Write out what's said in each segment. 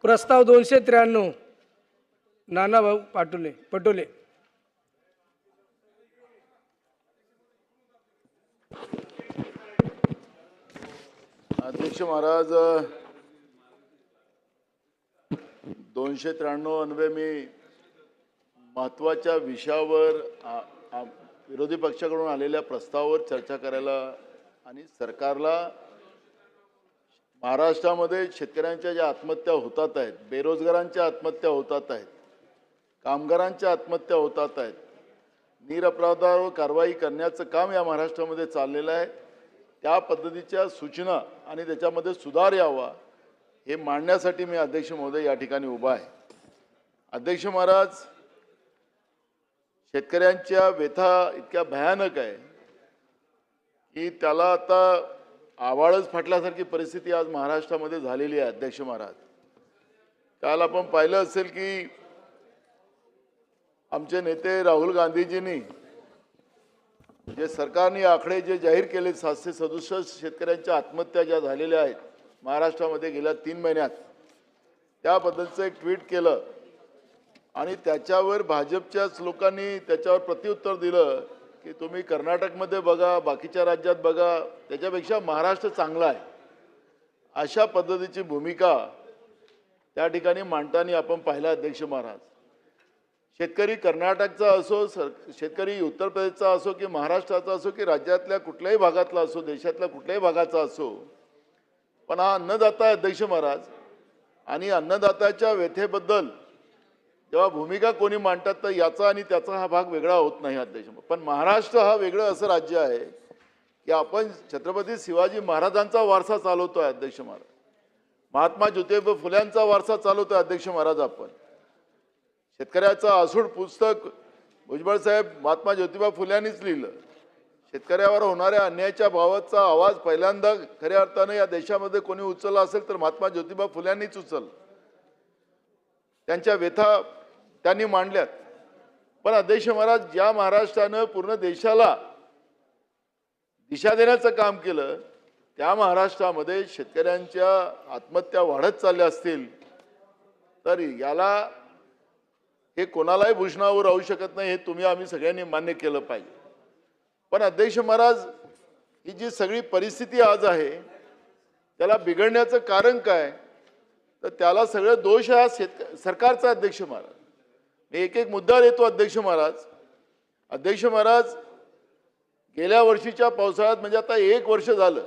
प्रस्ताव 293 नानाभाऊ पटोले। अध्यक्ष महाराज, 293 अन्वये मी महत्त्वाच्या विषयावर विरोधी पक्षाकडून आलेल्या प्रस्तावावर चर्चा करायला आणि सरकारला महाराष्ट्रामध्ये शेतकऱ्यांच्या ज्या आत्महत्या होतात आहेत, बेरोजगारांच्या आत्महत्या होतात आहेत, कामगारांच्या आत्महत्या होतात आहेत, निरपराधावर कारवाई करण्याचं काम या महाराष्ट्रामध्ये चाललेलं आहे। त्या पद्धतीच्या सूचना आणि त्याच्यामध्ये सुधार यावा हे मांडण्यासाठी मी अध्यक्ष महोदय या ठिकाणी उभा आहे। अध्यक्ष महाराज, शेतकऱ्यांच्या व्यथा इतक्या भयानक आहे की त्याला आता आवाळच फाटल्यासारखी परिस्थिती आज महाराष्ट्रामध्ये झालेली आहे। अध्यक्ष महाराज, काल आपण पाहिलं असेल की आमचे नेते राहुल गांधीजींनी जे सरकारने आकडे जे जाहीर केले, 767 शेतकऱ्यांच्या आत्महत्या ज्या झालेल्या आहेत महाराष्ट्रामध्ये गेल्या 3 महिन्यात, त्याबद्दलचं एक ट्विट केलं आणि त्याच्यावर भाजपच्याच लोकांनी त्याच्यावर प्रत्युत्तर दिलं की तुम्ही कर्नाटकमध्ये बघा, बाकीच्या राज्यात बघा, त्याच्यापेक्षा महाराष्ट्र चांगला आहे। अशा पद्धतीची भूमिका त्या ठिकाणी मांडताना आपण पाहिलं। अध्यक्ष महाराज, शेतकरी कर्नाटकचा असो, शेतकरी उत्तर प्रदेशचा असो की महाराष्ट्राचा असो की राज्यातल्या कुठल्याही भागातला असो, देशातल्या कुठल्याही भागाचा असो, पण हा अन्नदाता आहे। अध्यक्ष महाराज, आणि अन्नदात्याच्या व्यथेबद्दल जेव्हा भूमिका कोणी मांडतात तर याचा आणि त्याचा हा भाग वेगळा होत नाही। अध्यक्ष, पण महाराष्ट्र हा वेगळं असं राज्य आहे की आपण छत्रपती शिवाजी महाराजांचा वारसा चालवतोय। अध्यक्ष महाराज, महात्मा ज्योतिबा फुल्यांचा वारसा चालवतोय। अध्यक्ष महाराज, आपण शेतकऱ्याचं आसूड पुस्तक भुजबळ साहेब महात्मा ज्योतिबा फुल्यांनीच लिहिलं। शेतकऱ्यावर होणाऱ्या अन्यायाच्या भावाचा आवाज पहिल्यांदा खऱ्या अर्थानं या देशामध्ये कोणी उचलला असेल तर महात्मा ज्योतिबा फुल्यांनीच उचललं। त्यांच्या व्यथा त्यांनी मांडल्यात। पण अध्यक्ष महाराज, ज्या महाराष्ट्रानं पूर्ण देशाला दिशा देण्याचं काम केलं, त्या महाराष्ट्रामध्ये शेतकऱ्यांच्या आत्महत्या वाढत चालल्या असतील तर याला हे कोणालाही भूषणावर राहू शकत नाही, हे तुम्ही आम्ही सगळ्यांनी मान्य केलं पाहिजे। पण अध्यक्ष महाराज, ही जी सगळी परिस्थिती आज आहे त्याला बिघडण्याचं कारण काय, तर त्याला सगळं दोष हा सरकारचा। अध्यक्ष महाराज, मी एक एक मुद्दा देतो। अध्यक्ष महाराज, गेल्या वर्षीच्या पावसाळ्यात म्हणजे आता 1 वर्ष झालं,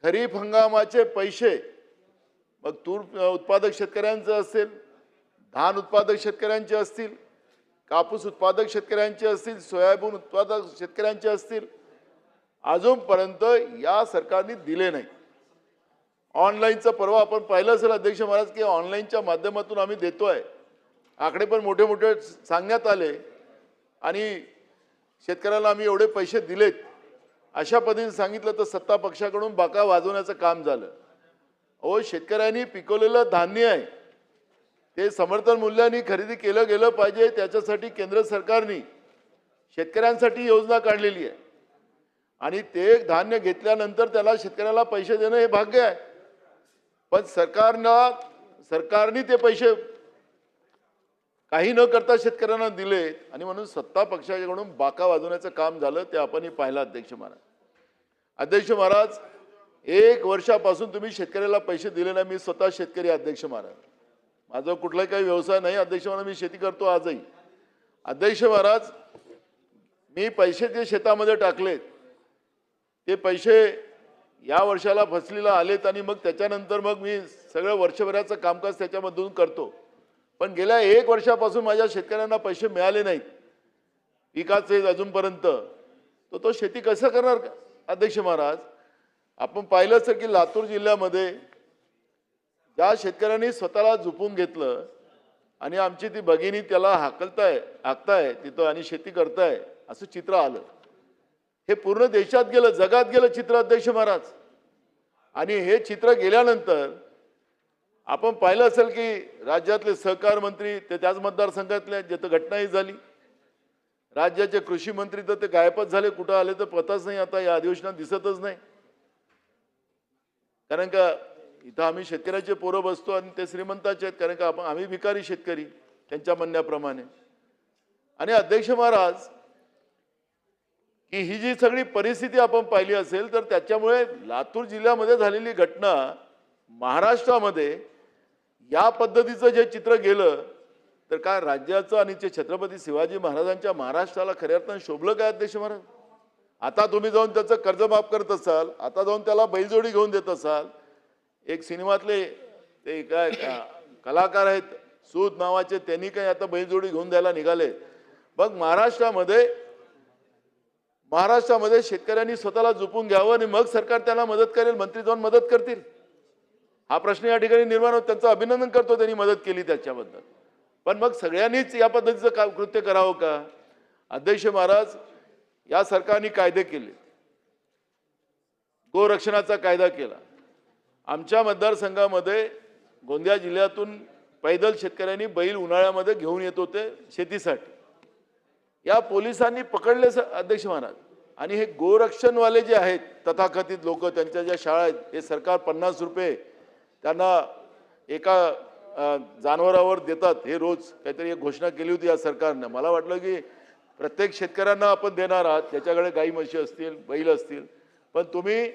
खरीप हंगामाचे पैसे मग तूर उत्पादक शेतकऱ्यांचं असेल, धान उत्पादक शेतकऱ्यांचे असतील, कापूस उत्पादक शेतकऱ्यांचे असतील, सोयाबीन उत्पादक शेतकऱ्यांचे असतील, अजूनपर्यंत या सरकारने दिले नाही। ऑनलाईनचं परवा आपण पाहिलं असेल अध्यक्ष महाराज की ऑनलाईनच्या माध्यमातून आम्ही देतोय, आकडे पण मोठे मोठे सांगण्यात आले आणि शेतकऱ्याला आम्ही एवढे पैसे दिलेत अशा पद्धतीने सांगितलं तर सत्ता पक्षाकडून बाका वाजवण्याचं काम झालं। अहो, शेतकऱ्यांनी पिकवलेलं धान्य आहे ते समर्थन मूल्याने खरेदी केलं गेलं पाहिजे, त्याच्यासाठी केंद्र सरकारने शेतकऱ्यांसाठी योजना काढलेली आहे आणि ते धान्य घेतल्यानंतर त्याला शेतकऱ्याला पैसे देणं हे भाग्य आहे। पण सरकारने ते पैसे काही न करता शेतकऱ्यांना दिले आणि म्हणून सत्ता पक्षाकडून बाका वाजवण्याचं काम झालं, ते आपण पाहिलं। अध्यक्ष महाराज, 1 वर्षापासून तुम्ही शेतकऱ्याला पैसे दिले नाही। मी स्वतः शेतकरी। अध्यक्ष महाराज, माझा कुठलाही काही व्यवसाय नाही। अध्यक्ष महाराज, मी शेती करतो आजही। अध्यक्ष महाराज, मी पैसे जे शेतामध्ये टाकलेत ते पैसे या वर्षाला फसलीला आलेत आणि मग त्याच्यानंतर मग मी सगळं वर्षभराचं कामकाज त्याच्यामधून करतो, पण गेल्या 1 वर्षापासून माझ्या शेतकऱ्यांना पैसे मिळाले नाहीत पिकाचे अजूनपर्यंत, तो शेती कसं करणार? अध्यक्ष महाराज, आपण पाहिलं असेल की लातूर जिल्ह्यामध्ये ज्या शेतकऱ्यांनी स्वतःला झोपून घेतलं आणि आमची ती भगिनी त्याला हाकताय तिथं आणि शेती करताय असं चित्र आलं, हे पूर्ण देशात गेलं, जगात गेलं चित्र। अध्यक्ष महाराज, आणि हे चित्र गेल्यानंतर आपण पाहिलं असेल की राज्यातले सहकार मंत्री ते त्याच मतदारसंघातले जिथं घटनाही झाली, राज्याचे कृषी मंत्री तर ते गायबच झाले, कुठं आले तर पताच नाही, आता या अधिवेशनात दिसतच नाही। कारण का इथं आम्ही शेतकऱ्याचे पोरं बसतो आणि ते श्रीमंताचे आहेत, कारण का आम्ही भिकारी शेतकरी त्यांच्या म्हणण्याप्रमाणे. आणि अध्यक्ष महाराज, की ही जी सगळी परिस्थिती आपण पाहिली असेल तर त्याच्यामुळे लातूर जिल्ह्यामध्ये झालेली घटना महाराष्ट्रामध्ये या पद्धतीचं जे चित्र गेलं तर काय राज्याचं आणि ते छत्रपती शिवाजी महाराजांच्या महाराष्ट्राला खऱ्या अर्थानं शोभलं काय अध्यक्ष महाराज? आता तुम्ही जाऊन त्याचं कर्ज माफ करत असाल, आता जाऊन त्याला बैलजोडी घेऊन देत असाल. एक सिनेमातले ते काय कलाकार आहेत सूद नावाचे, त्यांनी काय आता बैलजोडी घेऊन द्यायला निघाले. मग महाराष्ट्रामध्ये शेतकऱ्यांनी स्वतःला झोपून घ्यावं आणि मग सरकार त्यांना मदत करेल, मंत्री जाऊन मदत करतील, हा प्रश्न या ठिकाणी निर्माण होतो. त्यांचं अभिनंदन करतो त्यांनी मदत केली त्याच्याबद्दल. पण मग सगळ्यांनीच या पद्धतीचं कृत्य करावं का? अध्यक्ष महाराज, या सरकारने कायदे केले, गोरक्षणाचा कायदा केला. आमच्या मतदारसंघामध्ये गोंदिया जिल्ह्यातून पैदल शेतकऱ्यांनी बैल उन्हाळ्यामध्ये घेऊन येत होते शेतीसाठी. या पोलिसांनी पकडले अध्यक्ष महाराज. आणि हे गोरक्षणवाले जे आहेत तथाकथित लोक, त्यांच्या ज्या शाळा आहेत, हे सरकार 50 रुपये त्यांना एका जनावरावर देतात. हे रोज काहीतरी एक घोषणा केली होती या सरकारनं. मला वाटलं की प्रत्येक शेतकऱ्यांना आपण देणार आहात, त्याच्याकडे गाई म्हशी असतील, बैल असतील, पण तुम्ही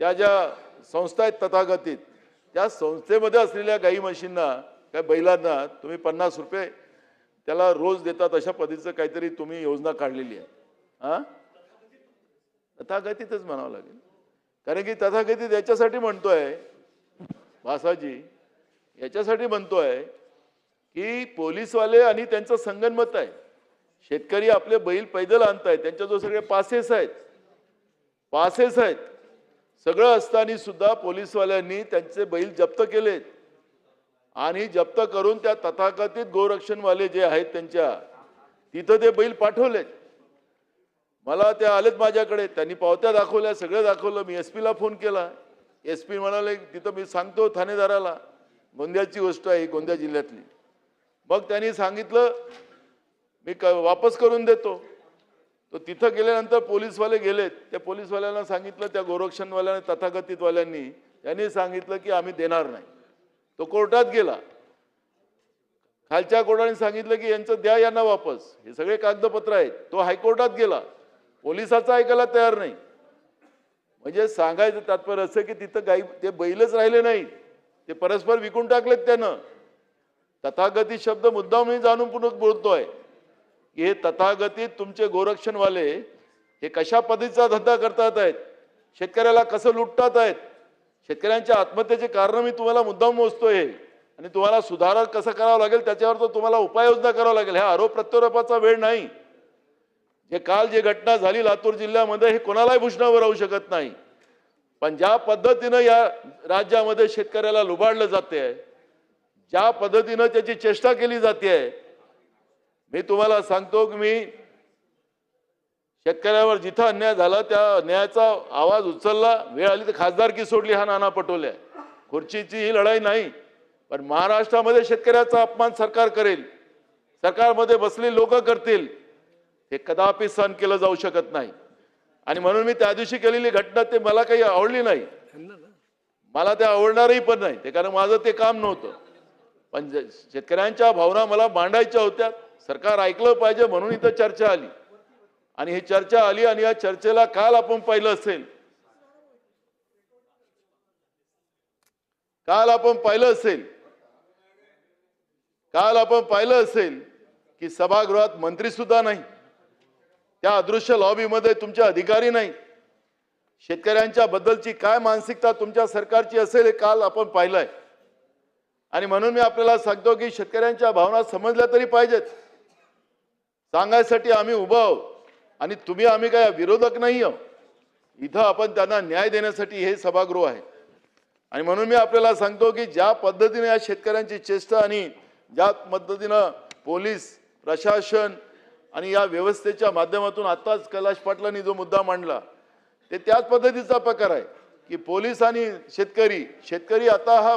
त्या ज्या संस्था आहेत तथाकथित, त्या संस्थेमध्ये असलेल्या गाई म्हशींना काय बैलांना तुम्ही 50 रुपये त्याला रोज देतात, अशा पद्धतीचं काहीतरी तुम्ही योजना काढलेली आहे. हां, तथाकथितच म्हणावं लागेल, कारण की तथाकथित याच्यासाठी म्हणतोय भासाजी, याच्यासाठी म्हणतोय की पोलीसवाले आणि त्यांचं संगनमत आहे. शेतकरी आपले बैल पैदल आणतायत, त्यांच्याजवळ सगळे पासेस आहेत, सगळं असताना सुद्धा पोलीसवाल्यांनी त्यांचे बैल जप्त केलेत आणि जप्त करून त्या तथाकथित गोरक्षणवाले जे आहेत त्यांच्या तिथं ते बैल पाठवलेत. मला ते आलेत माझ्याकडे, त्यांनी पावत्या दाखवल्या, सगळं दाखवलं. मी SP ला फोन केला, SP म्हणाले तिथं मी सांगतो ठाणेदाराला, गोंदियाची गोष्ट आहे, गोंदिया जिल्ह्यातली. मग त्यांनी सांगितलं मी वापस करून देतो. तो तिथं गेल्यानंतर पोलीसवाले गेलेत, त्या पोलीसवाल्यांना सांगितलं, त्या गोरक्षणवाल्यांनी तथाकथितवाल्यांनी त्यांनी सांगितलं की आम्ही देणार नाही. तो कोर्टात गेला, खालच्या कोर्टाने सांगितलं की यांचं द्या यांना वापस, हे सगळे कागदपत्र आहेत. तो हायकोर्टात गेला, पोलिसाचा ऐकायला तयार नाही. म्हणजे सांगायचं तात्पर्य असं की तिथं गाई ते बैलच राहिले नाही, ते परस्पर विकून टाकलेत त्यानं. तथागतीत शब्द मुद्दाम मी जाणून पुन्हा बोलतोय की हे तथागतीत तुमचे गोरक्षणवाले हे कशा पद्धतीचा धंदा करतात आहेत, शेतकऱ्याला कसं लुटतात आहेत. शेतकऱ्यांच्या आत्महत्येचे कारण मी तुम्हाला मुद्दाम मोजतोय आणि तुम्हाला सुधारणा कसं करावं लागेल त्याच्यावर तर तुम्हाला उपाययोजना करावं लागेल. ह्या आरोप प्रत्यारोपाचा वेळ नाही. काल जे घटना झाली लातूर जिल्ह्यामध्ये, हे कोणालाही भूषणावर राहू शकत नाही. पण ज्या पद्धतीनं या राज्यामध्ये शेतकऱ्याला लुबाडलं जाते, ज्या पद्धतीनं त्याची चेष्टा केली जाते, मी तुम्हाला सांगतो की मी शेतकऱ्यावर जिथं अन्याय झाला त्या अन्यायाचा आवाज उचलला. वेळ आली तर खासदारकी सोडली, हा नाना पटोले. खुर्चीची ही लढाई नाही, पण महाराष्ट्रामध्ये शेतकऱ्याचा अपमान सरकार करेल, सरकारमध्ये बसलेली लोक करतील, हे कदापि सहन केलं जाऊ शकत नाही. आणि म्हणून मी त्या दिवशी केलेली घटना ते मला काही आवडली नाही, मला ते आवडणारही पण नाही, ते कारण माझं ते काम नव्हतं. पण शेतकऱ्यांच्या भावना मला मांडायच्या होत्या, सरकार ऐकलं पाहिजे म्हणून इथं चर्चा आली. आणि ही चर्चा आली आणि या चर्चेला काल आपण पाहिलं असेल की सभागृहात मंत्री सुद्धा नाही, त्या अदृश्य लॉबीमध्ये तुमचे अधिकारी नाही. शेतकऱ्यांच्या बद्दलची काय मानसिकता तुमच्या सरकारची असेल हे काल आपण पाहिलंय. आणि म्हणून मी आपल्याला सांगतो की शेतकऱ्यांच्या भावना समजल्या तरी पाहिजेत, सांगायसाठी आम्ही उभं आहोत. आणि आम्ही काय विरोधक नाही आहोत, इथं आपण त्यांना न्याय देण्यासाठी हे सभागृह आहे. आणि म्हणून मी आपल्याला सांगतो की ज्या पद्धतीने या शेतकऱ्यांची चेष्टा आणि ज्या पद्धतीनं पोलीस प्रशासन आणि या व्यवस्थेच्या माध्यमातून आताच कैलाश पाटलांनी जो मुद्दा मांडला ते त्याच पद्धतीचा प्रकार आहे की पोलीस आणि शेतकरी आता हा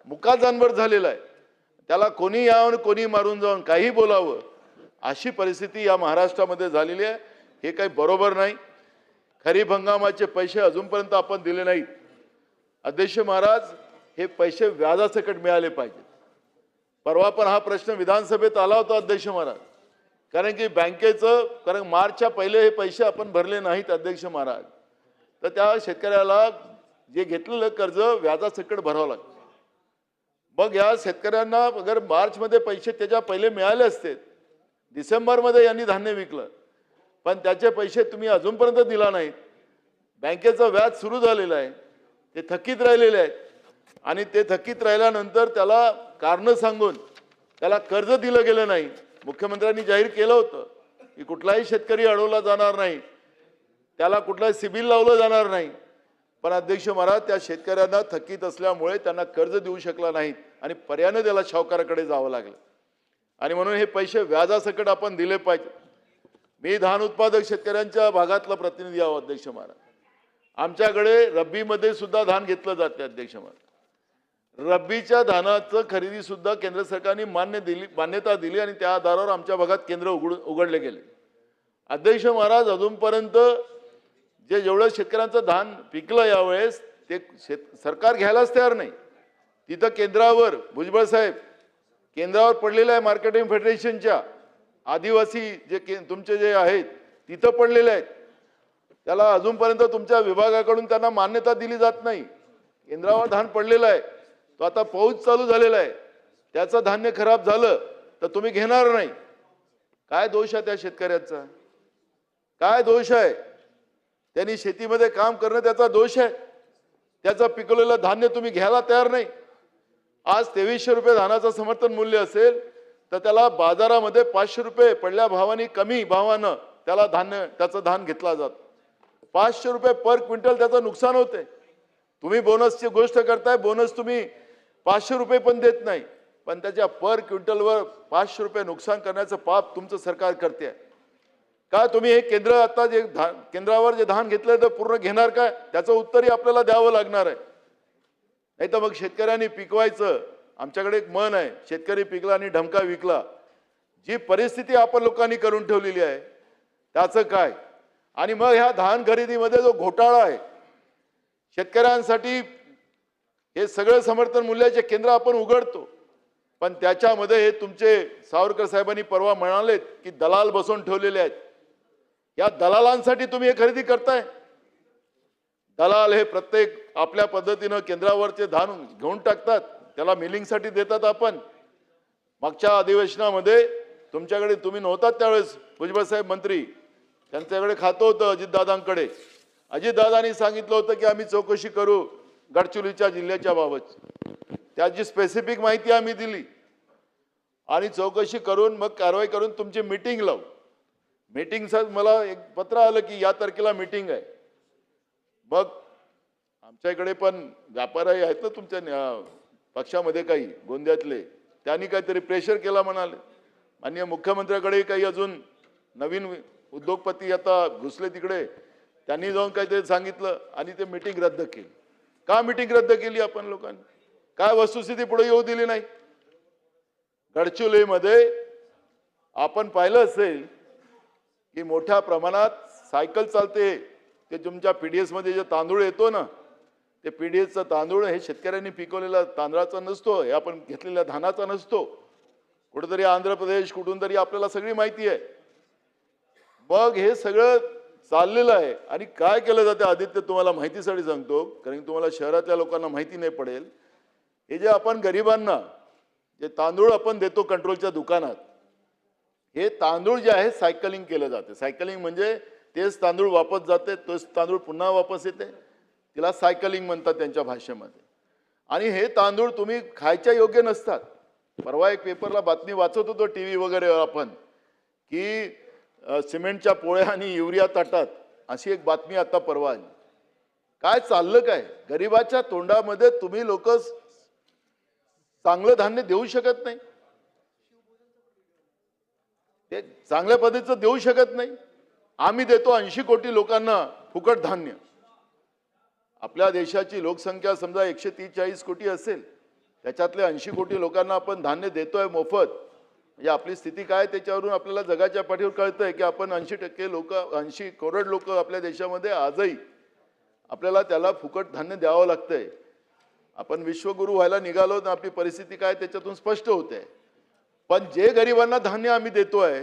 मुका जानवर झालेला आहे. त्याला कोणी यावं कोणी मारून जाऊन काही बोलावं अशी परिस्थिती या महाराष्ट्रामध्ये झालेली आहे. हे काही बरोबर नाही. खरीप हंगामाचे पैसे अजूनपर्यंत आपण दिले नाहीत. अध्यक्ष महाराज, हे पैसे व्याजासकट मिळाले पाहिजेत. परवा पण हा प्रश्न विधानसभेत आला होता अध्यक्ष महाराज, कारण की कारण मार्चच्या पहिले हे पैसे आपण भरले नाहीत अध्यक्ष महाराज, तर त्या शेतकऱ्याला जे घेतलेलं कर्ज व्याजासकट भरावं लागतं. मग या शेतकऱ्यांना अगर मार्चमध्ये पैसे त्याच्या पहिले मिळाले असते, डिसेंबरमध्ये यांनी धान्य विकलं, पण त्याचे पैसे तुम्ही अजूनपर्यंत दिला नाहीत. बँकेचं व्याज सुरू झालेलं आहे, ते थकीत राहिलेले आहेत, आणि ते थकीत राहिल्यानंतर त्याला कारणं सांगून त्याला कर्ज दिलं गेलं नाही. मुख्यमंत्र्यांनी जाहीर केलं होतं की कुठलाही शेतकरी अडवला जाणार नाही, त्याला कुठलाही सिबिल लावलं जाणार नाही. पण अध्यक्ष महाराज, त्या शेतकऱ्यांना थकीत असल्यामुळे त्यांना कर्ज देऊ शकला नाहीत आणि पर्यायाने त्याला सावकाराकडे जावं लागलं. आणि म्हणून हे पैसे व्याजासकट आपण दिले पाहिजे. मी धान उत्पादक शेतकऱ्यांच्या भागातला प्रतिनिधी आहो अध्यक्ष महाराज. आमच्याकडे रब्बीमध्ये सुद्धा धान घेतलं जाते अध्यक्ष महाराज. रब्बीच्या धानाचं खरेदी सुद्धा केंद्र सरकारने मान्यता दिली आणि त्या आधारावर आमच्या भागात केंद्र उघडले गेले. अध्यक्ष महाराज, अजूनपर्यंत जेवढं शेतकऱ्यांचं धान पिकलं यावेळेस ते सरकार घ्यायलाच तयार नाही. तिथं केंद्रावर भुजबळ साहेब केंद्रावर पडलेलं आहे, मार्केटिंग फेडरेशनच्या आदिवासी तुमचे जे आहेत तिथं पडलेले आहेत. त्याला अजूनपर्यंत तुमच्या विभागाकडून त्यांना मान्यता दिली जात नाही. केंद्रावर धान पडलेलं आहे, तो आता पाऊस चालू झालेला आहे, त्याचं धान्य खराब झालं तर तुम्ही घेणार नाही. काय दोष आहे त्या शेतकऱ्याचा? काय दोष आहे? त्यांनी शेतीमध्ये काम करणं त्याचा दोष आहे. त्याचं पिकवलेलं धान्य तुम्ही घ्यायला तयार नाही. आज 2300 रुपये धानाचं समर्थन मूल्य असेल तर त्याला बाजारामध्ये 500 रुपये पडल्या भावाने, कमी भावानं त्याचं धान घेतला जातं. 500 रुपये पर क्विंटल त्याचं नुकसान होते. तुम्ही बोनसची गोष्ट करताय, बोनस तुम्ही 500 रुपये पण देत नाही, पण त्याच्या पर क्विंटलवर 500 रुपये नुकसान करण्याचं पाप तुमचं सरकार करते. का तुम्ही हे केंद्र आता जे केंद्रावर जे धान घेतलं तर पूर्ण घेणार काय? त्याचं उत्तरही आपल्याला द्यावं लागणार आहे. नाही तर मग शेतकऱ्यांनी पिकवायचं. आमच्याकडे एक म्हण आहे, शेतकरी पिकला आणि ढमका विकला. जी परिस्थिती आपण लोकांनी करून ठेवलेली आहे त्याचं काय? आणि मग ह्या धान खरेदीमध्ये जो घोटाळा आहे, शेतकऱ्यांसाठी हे सगळं समर्थन मूल्याचे केंद्र आपण उघडतो, पण त्याच्यामध्ये हे तुमचे सावरकर साहेबांनी परवा म्हणालेत की दलाल बसवून ठेवलेले आहेत. या दलालांसाठी तुम्ही हे खरेदी करताय. दलाल हे प्रत्येक आपल्या पद्धतीनं केंद्रावरचे धान घेऊन टाकतात, त्याला मिलिंगसाठी देतात. आपण मागच्या अधिवेशनामध्ये तुमच्याकडे तुम्ही नव्हतात त्यावेळेस, भुजबळ साहेब मंत्री, त्यांच्याकडे खातं होतं अजितदादांकडे. अजितदादांनी सांगितलं होतं की आम्ही चौकशी करू गडचिरोलीच्या जिल्ह्याच्या बाबत. त्याची स्पेसिफिक माहिती आम्ही दिली आणि चौकशी करून मग कारवाई करून तुमची मीटिंग लावू. मीटिंगचं मला एक पत्र आलं की या तारखेला मीटिंग आहे. मग आमच्या इकडे पण व्यापारी आहेत ना तुमच्या पक्षामध्ये काही गोंदियातले, त्यांनी काहीतरी प्रेशर केला म्हणाले. माननीय मुख्यमंत्र्याकडे काही अजून नवीन उद्योगपती आता घुसले तिकडे, त्यांनी जाऊन काहीतरी सांगितलं आणि ते मीटिंग रद्द केली. का मीटिंग रद्द केली आपण लोकांनी? काय वस्तुस्थिती पुढे येऊ दिली नाही? गडचिरोलीमध्ये आपण पाहिलं असेल की मोठ्या प्रमाणात सायकल चालते. ते तुमच्या पीडीएस मध्ये जे तांदूळ येतो ना, ते पीडीएसचा तांदूळ हे शेतकऱ्यांनी पिकवलेला तांदळाचा नसतो, हे आपण घेतलेल्या धानाचा नसतो. कुठेतरी आंध्र प्रदेश, कुठून तरी आपल्याला सगळी माहिती आहे. मग हे सगळं चाललेलं आहे. आणि काय केलं जाते आदित्य, तुम्हाला माहितीसाठी सांगतो, कारण तुम्हाला शहरातल्या लोकांना माहिती नाही पडेल. हे जे आपण गरिबांना जे तांदूळ आपण देतो कंट्रोलच्या दुकानात, हे तांदूळ जे आहे सायकलिंग केलं जाते. सायकलिंग म्हणजे तेच तांदूळ वापस जाते, तोच तांदूळ पुन्हा वापस येते, तिला सायकलिंग म्हणतात त्यांच्या भाषेमध्ये. आणि हे तांदूळ तुम्ही खायच्या योग्य नसतात. परवा एक पेपरला बातमी वाचत होतो टीव्ही वगैरे आपण, की सिमेंटच्या पोळ्या आणि युरिया ताटात, अशी एक बातमी आता परवा आली. काय चाललं काय? गरिबाच्या तोंडामध्ये तुम्ही लोक चांगलं धान्य देऊ शकत नाही, ते चांगल्या पद्धतीचं देऊ शकत नाही. आम्ही देतो 80 कोटी लोकांना फुकट धान्य. आपल्या देशाची लोकसंख्या समजा 143 कोटी असेल, त्याच्यातले 80 कोटी लोकांना आपण धान्य देतोय मोफत. म्हणजे आपली स्थिती काय त्याच्यावरून आपल्याला जगाच्या पाठीवर कळतंय की आपण 80% लोक, 80 करोड लोक आपल्या देशामध्ये आजही आपल्याला त्याला फुकट धान्य द्यावं लागतंय. आपण विश्वगुरू व्हायला निघालो तर आपली परिस्थिती काय त्याच्यातून स्पष्ट होते. पण जे गरिबांना धान्य आम्ही देतोय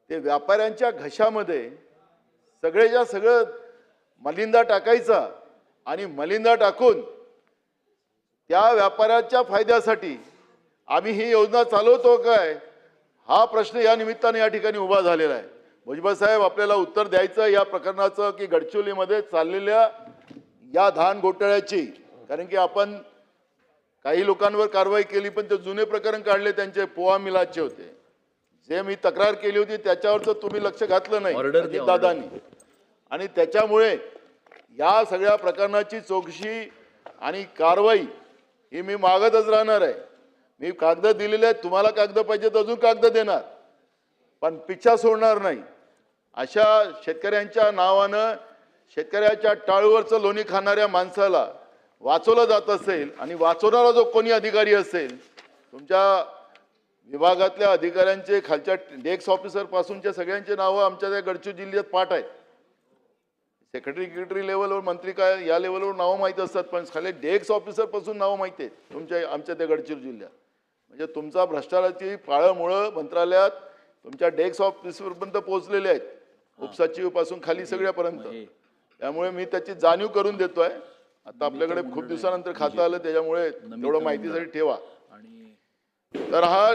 ते व्यापाऱ्यांच्या घशामध्ये सगळेच्या सगळं मलिंदा टाकायचा आणि मलिंदा टाकून त्या व्यापाऱ्याच्या फायद्यासाठी आम्ही ही योजना चालवतो काय, हा प्रश्न या निमित्ताने या ठिकाणी उभा झालेला आहे. भुजबळ साहेब, आपल्याला उत्तर द्यायचं या प्रकरणाचं की गडचिरोलीमध्ये चाललेल्या या धान घोटाळ्याची, कारण की आपण काही लोकांवर कारवाई केली पण ते जुने प्रकरण काढले, त्यांचे पोहा मिलाचे होते. जे मी तक्रार केली होती त्याच्यावरचं तुम्ही लक्ष घातलं नाही दादांनी, आणि त्याच्यामुळे या सगळ्या प्रकरणाची चौकशी आणि कारवाई ही मी मागतच राहणार आहे. मी कागद दिलेले आहेत, तुम्हाला कागद पाहिजे तर अजून कागद देणार, पण पिच्छा सोडणार नाही. अशा शेतकऱ्यांच्या नावानं शेतकऱ्याच्या टाळूवरचं लोणी खाणाऱ्या माणसाला वाचवलं जात असेल आणि वाचवणारा जो कोणी अधिकारी असेल, तुमच्या विभागातल्या अधिकाऱ्यांचे खालच्या डेस्क ऑफिसर पासूनच्या सगळ्यांचे नावं आमच्या त्या गडचिरोली जिल्ह्यात पाठ आहेत. सेक्रेटरी लेवलवर, मंत्री काय या लेवलवर नावं माहीत असतात, पण खाली डेस्क ऑफिसर पासून नावं माहिती आहेत तुमच्या आमच्या त्या गडचिरोली जिल्ह्यात. म्हणजे तुमचा भ्रष्टाचाराची पाळंमुळं मंत्रालयात तुमच्या डेस्क ऑफिसरपर्यंत पोहोचलेले आहेत, उपसचिव पासून खाली सगळ्यापर्यंत. त्यामुळे मी त्याची जाणीव करून देतोय. आता आपल्याकडे खूप दिवसानंतर खातं आलं, त्याच्यामुळे तेवढं माहितीसाठी ठेवा. तर हा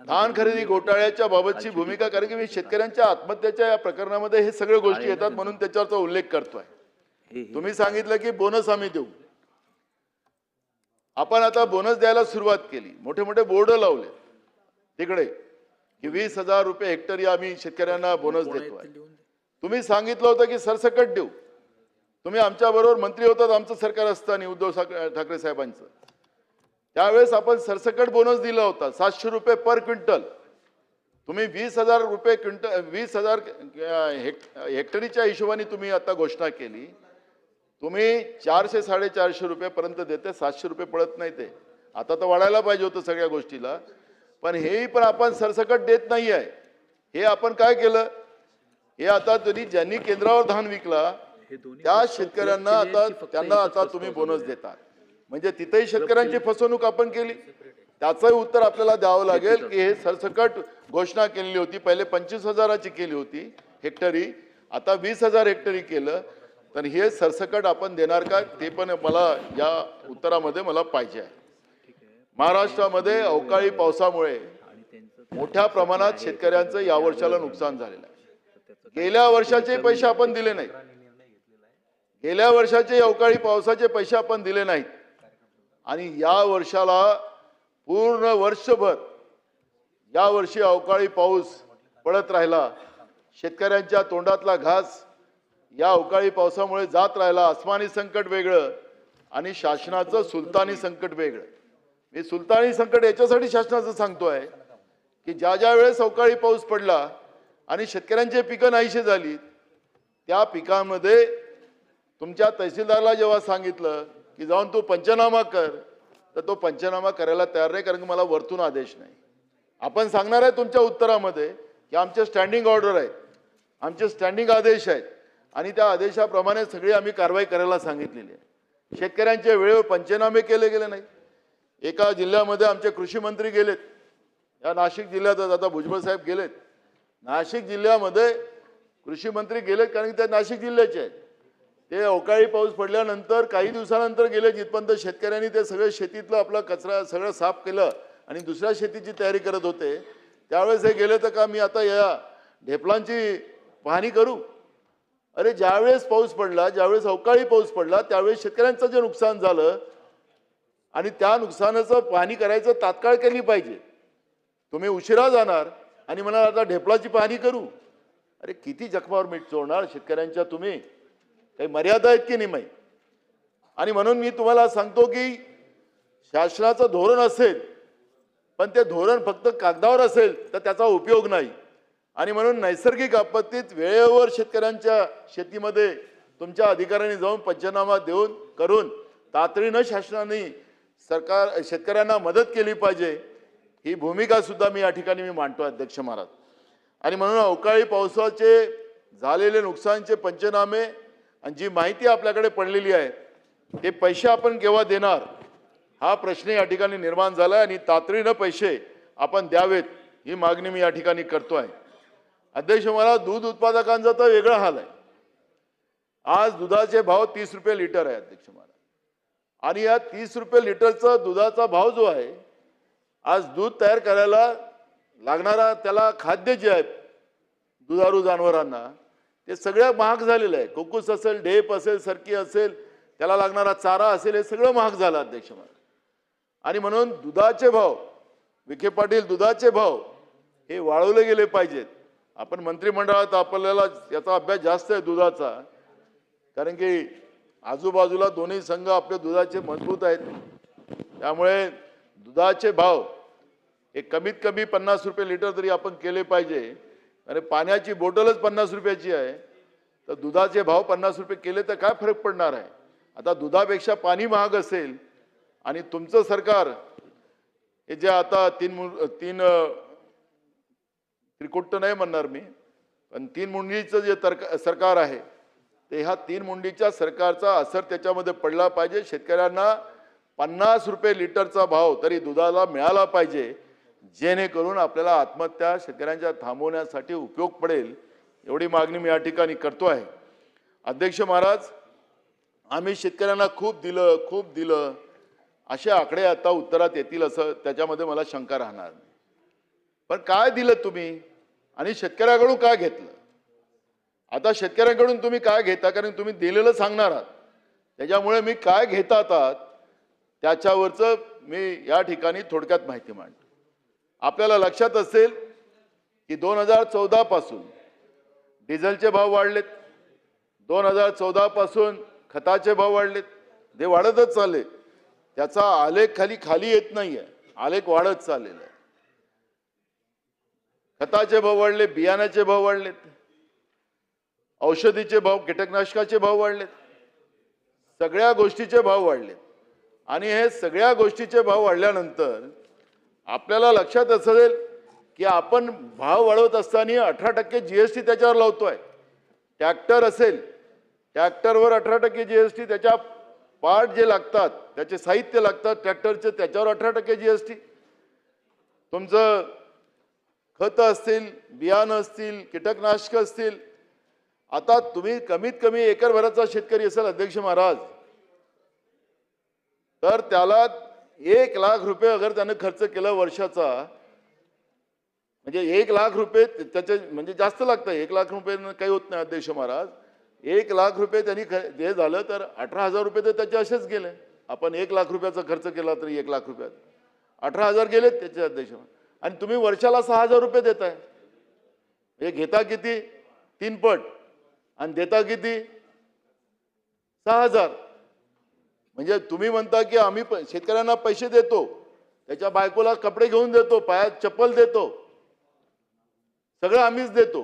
धान खरेदी घोटाळ्याच्या बाबतची भूमिका, कारण की मी शेतकऱ्यांच्या आत्महत्येच्या या प्रकरणामध्ये हे सगळ्या गोष्टी येतात म्हणून त्याच्यावरचा उल्लेख करतोय. तुम्ही सांगितलं की बोनस आम्ही देऊ. आपण आता बोनस द्यायला सुरुवात केली, मोठे मोठे बोर्ड लावले तिकडे की 20,000 रुपये हेक्टरी आम्ही शेतकऱ्यांना बोनस देतोय. तुम्ही सांगितलं होतं की सरसकट देऊ. तुम्ही आमच्या बरोबर मंत्री होतात आमचं सरकार असताना उद्धव ठाकरे साहेबांचं, त्यावेळेस आपण सरसकट बोनस दिला होता 700 रुपये पर क्विंटल. तुम्ही 20,000 रुपये क्विंटल 20,000 हेक्टरीच्या हिशोबाने तुम्ही आता घोषणा केली. तुम्ही 400-450 रुपयेपर्यंत देते, 700 रुपये पडत नाही. ते आता तर वाढायला पाहिजे होतं सगळ्या गोष्टीला, पण हेही पण आपण सरसकट देत नाही आहे. हे आपण काय केलं, हे आता तरी ज्यांनी केंद्रावर धान विकला त्या शेतकऱ्यांना आता त्यांना आता तुम्ही बोनस देतात, म्हणजे तिथेही शेतकऱ्यांची फसवणूक आपण केली. त्याचंही उत्तर आपल्याला द्यावं लागेल की हे सरसकट घोषणा केलेली होती. पहिले 25,000ची केली होती हेक्टरी, आता 20,000 हेक्टरी केलं. तर हे सरसकट आपण देणार का, ते पण मला या उत्तरामध्ये मला पाहिजे आहे. महाराष्ट्रामध्ये अवकाळी पावसामुळे मोठ्या प्रमाणात शेतकऱ्यांचं या वर्षाला नुकसान झालेलं आहे. गेल्या वर्षाचे पैसे आपण दिले नाहीत, गेल्या वर्षाचे अवकाळी पावसाचे पैसे आपण दिले नाहीत, आणि या वर्षाला पूर्ण वर्षभर या वर्षी अवकाळी पाऊस पडत राहिला. शेतकऱ्यांच्या तोंडातला घास या अवकाळी पावसामुळे जात राहिला. आसमानी संकट वेगळं आणि शासनाचं सुलतानी संकट वेगळं. मी सुलतानी संकट याच्यासाठी शासनाचं सांगतोय की ज्या ज्या वेळेस अवकाळी पाऊस पडला आणि शेतकऱ्यांची पिकं नाहीशी झाली, त्या पिकांमध्ये तुमच्या तहसीलदारला जेव्हा सांगितलं की जाऊन तू पंचनामा कर, तर तो पंचनामा करायला तयार नाही, कारण की मला वरतून आदेश नाही. आपण सांगणार आहे तुमच्या उत्तरामध्ये की आमचे स्टँडिंग ऑर्डर आहेत, आमचे स्टँडिंग आदेश आहेत, आणि त्या आदेशाप्रमाणे सगळी आम्ही कारवाई करायला सांगितलेली आहे. शेतकऱ्यांचे वेळेवर पंचनामे केले गेले नाही. एका जिल्ह्यामध्ये आमचे कृषी मंत्री गेलेत, या नाशिक जिल्ह्यातच आता भुजबळ साहेब गेलेत. नाशिक जिल्ह्यामध्ये कृषी मंत्री गेलेत कारण की ते नाशिक जिल्ह्याचे आहेत. ते अवकाळी पाऊस पडल्यानंतर काही दिवसानंतर गेले, जिथपर्यंत शेतकऱ्यांनी ते सगळं शेतीतलं आपला कचरा सगळं साफ केलं आणि दुसऱ्या शेतीची तयारी करत होते, त्यावेळेस हे गेले तर का मी आता या ढेपलांची पाहणी करू. अरे ज्यावेळेस पाऊस पडला, ज्यावेळेस अवकाळी पाऊस पडला, त्यावेळेस शेतकऱ्यांचं जे नुकसान झालं आणि त्या नुकसानाचं पाहणी करायचं तात्काळ केली पाहिजे. तुम्ही उशिरा जाणार आणि म्हणा आता ढेपलाची पाहणी करू. अरे किती जखमावर मीठ चोळणार शेतकऱ्यांच्या तुम्ही, काही मर्यादा आहेत की नाही माहीत. आणि म्हणून मी तुम्हाला सांगतो की शासनाचं धोरण असेल, पण ते धोरण फक्त कागदावर असेल तर त्याचा उपयोग नाही. आणि म्हणून नैसर्गिक आपत्तीत वेळेवर शेतकऱ्यांच्या शेतीमध्ये तुमच्या अधिकाऱ्यांनी जाऊन पंचनामा देऊन करून तातडीनं शासनाने सरकार शेतकऱ्यांना मदत केली पाहिजे, ही भूमिका सुद्धा मी या ठिकाणी मी मांडतो अध्यक्ष महाराज. आणि म्हणून अवकाळी पावसाचे झालेले नुकसानचे पंचनामे आणि जी माहिती आपल्याकडे पडलेली आहे हे पैसे आपण केव्हा देणार हा प्रश्न या ठिकाणी निर्माण झाला आणि तातडीनं पैसे आपण द्यावेत ही मागणी मी या ठिकाणी करतोय. अध्यक्ष, मला दूध उत्पादकांचा तर वेगळा हाल आहे. आज दुधाचे भाव 30 रुपये लिटर आहे अध्यक्ष मला, आणि या 30 रुपये लिटरचा दुधाचा भाव जो आहे, आज दूध तयार करायला लागणारा त्याला खाद्य जे आहे दुधारू जनावरांना ते सगळं महाग झालेलं आहे. कुक्कुस असेल, ढेप असेल, सरकी असेल, त्याला लागणारा चारा असेल, हे सगळं महाग झालं अध्यक्ष मला. आणि म्हणून दुधाचे भाव, विखे पाटील, दुधाचे भाव हे वाढवले गेले पाहिजेत. आपण मंत्रिमंडळात आपल्याला याचा अभ्यास जास्त आहे दुधाचा, कारण की आजूबाजूला दोन्ही संघ आपले दुधाचे मजबूत आहेत. त्यामुळे दुधाचे भाव हे कमीत कमी 50 रुपये लिटर तरी आपण केले पाहिजे. आणि पाण्याची बॉटलच 50 रुपयाची आहे, तर दुधाचे भाव 50 रुपये केले तर काय फरक पडणार आहे. आता दुधापेक्षा पाणी महाग असेल आणि तुमचं सरकार हे जे आता तीन त्रिकुट नाही म्हणणार मी, पण 3 मुंडीचं जे सरकार आहे ते ह्या 3 मुंडीच्या सरकारचा असर त्याच्यामध्ये पडला पाहिजे. शेतकऱ्यांना 50 रुपये लिटरचा भाव तरी दुधाला मिळाला पाहिजे, जेणेकरून आपल्याला आत्महत्या शेतकऱ्यांच्या थांबवण्यासाठी उपयोग पडेल. एवढी मागणी मी या ठिकाणी करतो आहे. अध्यक्ष महाराज, आम्ही शेतकऱ्यांना खूप दिलं असे आकडे आता उत्तरात येतील असं त्याच्यामध्ये मला शंका राहणार नाही. पण काय दिलं तुम्ही आणि शेतकऱ्याकडून काय घेतलं? आता शेतकऱ्यांकडून तुम्ही काय घेता, कारण तुम्ही दिलेलं सांगणार आहात, त्याच्यामुळे मी काय घेतात त्याच्यावरचं मी या ठिकाणी थोडक्यात माहिती मांडतो. आपल्याला लक्षात असेल की 2014 पासून डिझेलचे भाव वाढलेत, 2014 पासून खताचे भाव वाढलेत, ते वाढतच चालले. त्याचा आलेख खाली येत नाहीये, आलेख वाढत चाललेला आहे. खताचे भाव वाढले, बियाण्याचे भाव वाढलेत, औषधीचे भाव, कीटकनाशकाचे भाव वाढलेत, सगळ्या गोष्टीचे भाव वाढलेत. आणि हे सगळ्या गोष्टीचे भाव वाढल्यानंतर आपल्याला लक्षात असेल की आपण भाव वाढवत असताना 18% GST त्याच्यावर लावतोय. ट्रॅक्टर असेल, ट्रॅक्टरवर 18% GST, त्याच्या पार्ट जे लागतात, त्याचे साहित्य लागतात ट्रॅक्टरचे, त्याच्यावर 18% GST. तुमचं खत असतील, बियाणं असतील, कीटकनाशक असतील. आता तुम्ही कमीत कमी एकरभराचा शेतकरी असेल अध्यक्ष महाराज, तर त्याला 1 लाख रुपये अगर त्याने खर्च केला वर्षाचा, म्हणजे 1 लाख रुपये त्याचे म्हणजे जास्त लागतं. 1 लाख रुपये काही होत नाही अध्यक्ष महाराज. 1 लाख रुपये त्यांनी जे झालं तर 18,000 रुपये तर त्याचे असेच गेले. आपण 1 लाख रुपयाचा खर्च केला तरी 1 लाख रुपयात 18,000 गेलेत त्याचे अध्यक्ष. आणि तुम्ही वर्षाला 6,000 रुपये देताय. हे घेता किती? 3 पट आणि देता किती? 6,000. म्हणजे तुम्ही म्हणता की आम्ही शेतकऱ्यांना पैसे देतो, त्याच्या बायकोला कपडे घेऊन देतो, पायात चप्पल देतो, सगळं आम्हीच देतो.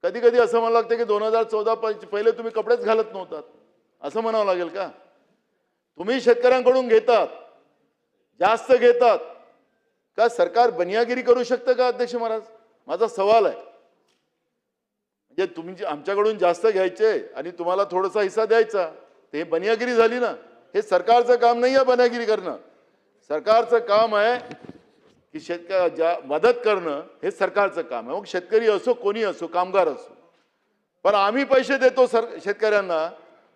कधी कधी असं म्हणावं लागतं की 2014 पहिले तुम्ही कपडेच घालत नव्हतात असं म्हणावं लागेल का? तुम्ही शेतकऱ्यांकडून घेतात, जास्त घेतात का? सरकार बनियागिरी करू शकतं का अध्यक्ष महाराज? माझा सवाल आहे. म्हणजे तुम्ही आमच्याकडून जास्त घ्यायचे आणि तुम्हाला थोडासा हिस्सा द्यायचा, ते बनियागिरी झाली ना. हे सरकारचं काम नाही आहे बनियागिरी करणं. सरकारचं काम आहे की शेतकऱ्या मदत करणं, हे सरकारचं काम आहे. मग शेतकरी असो, कोणी असो, कामगार असो. पण आम्ही पैसे देतो शेतकऱ्यांना,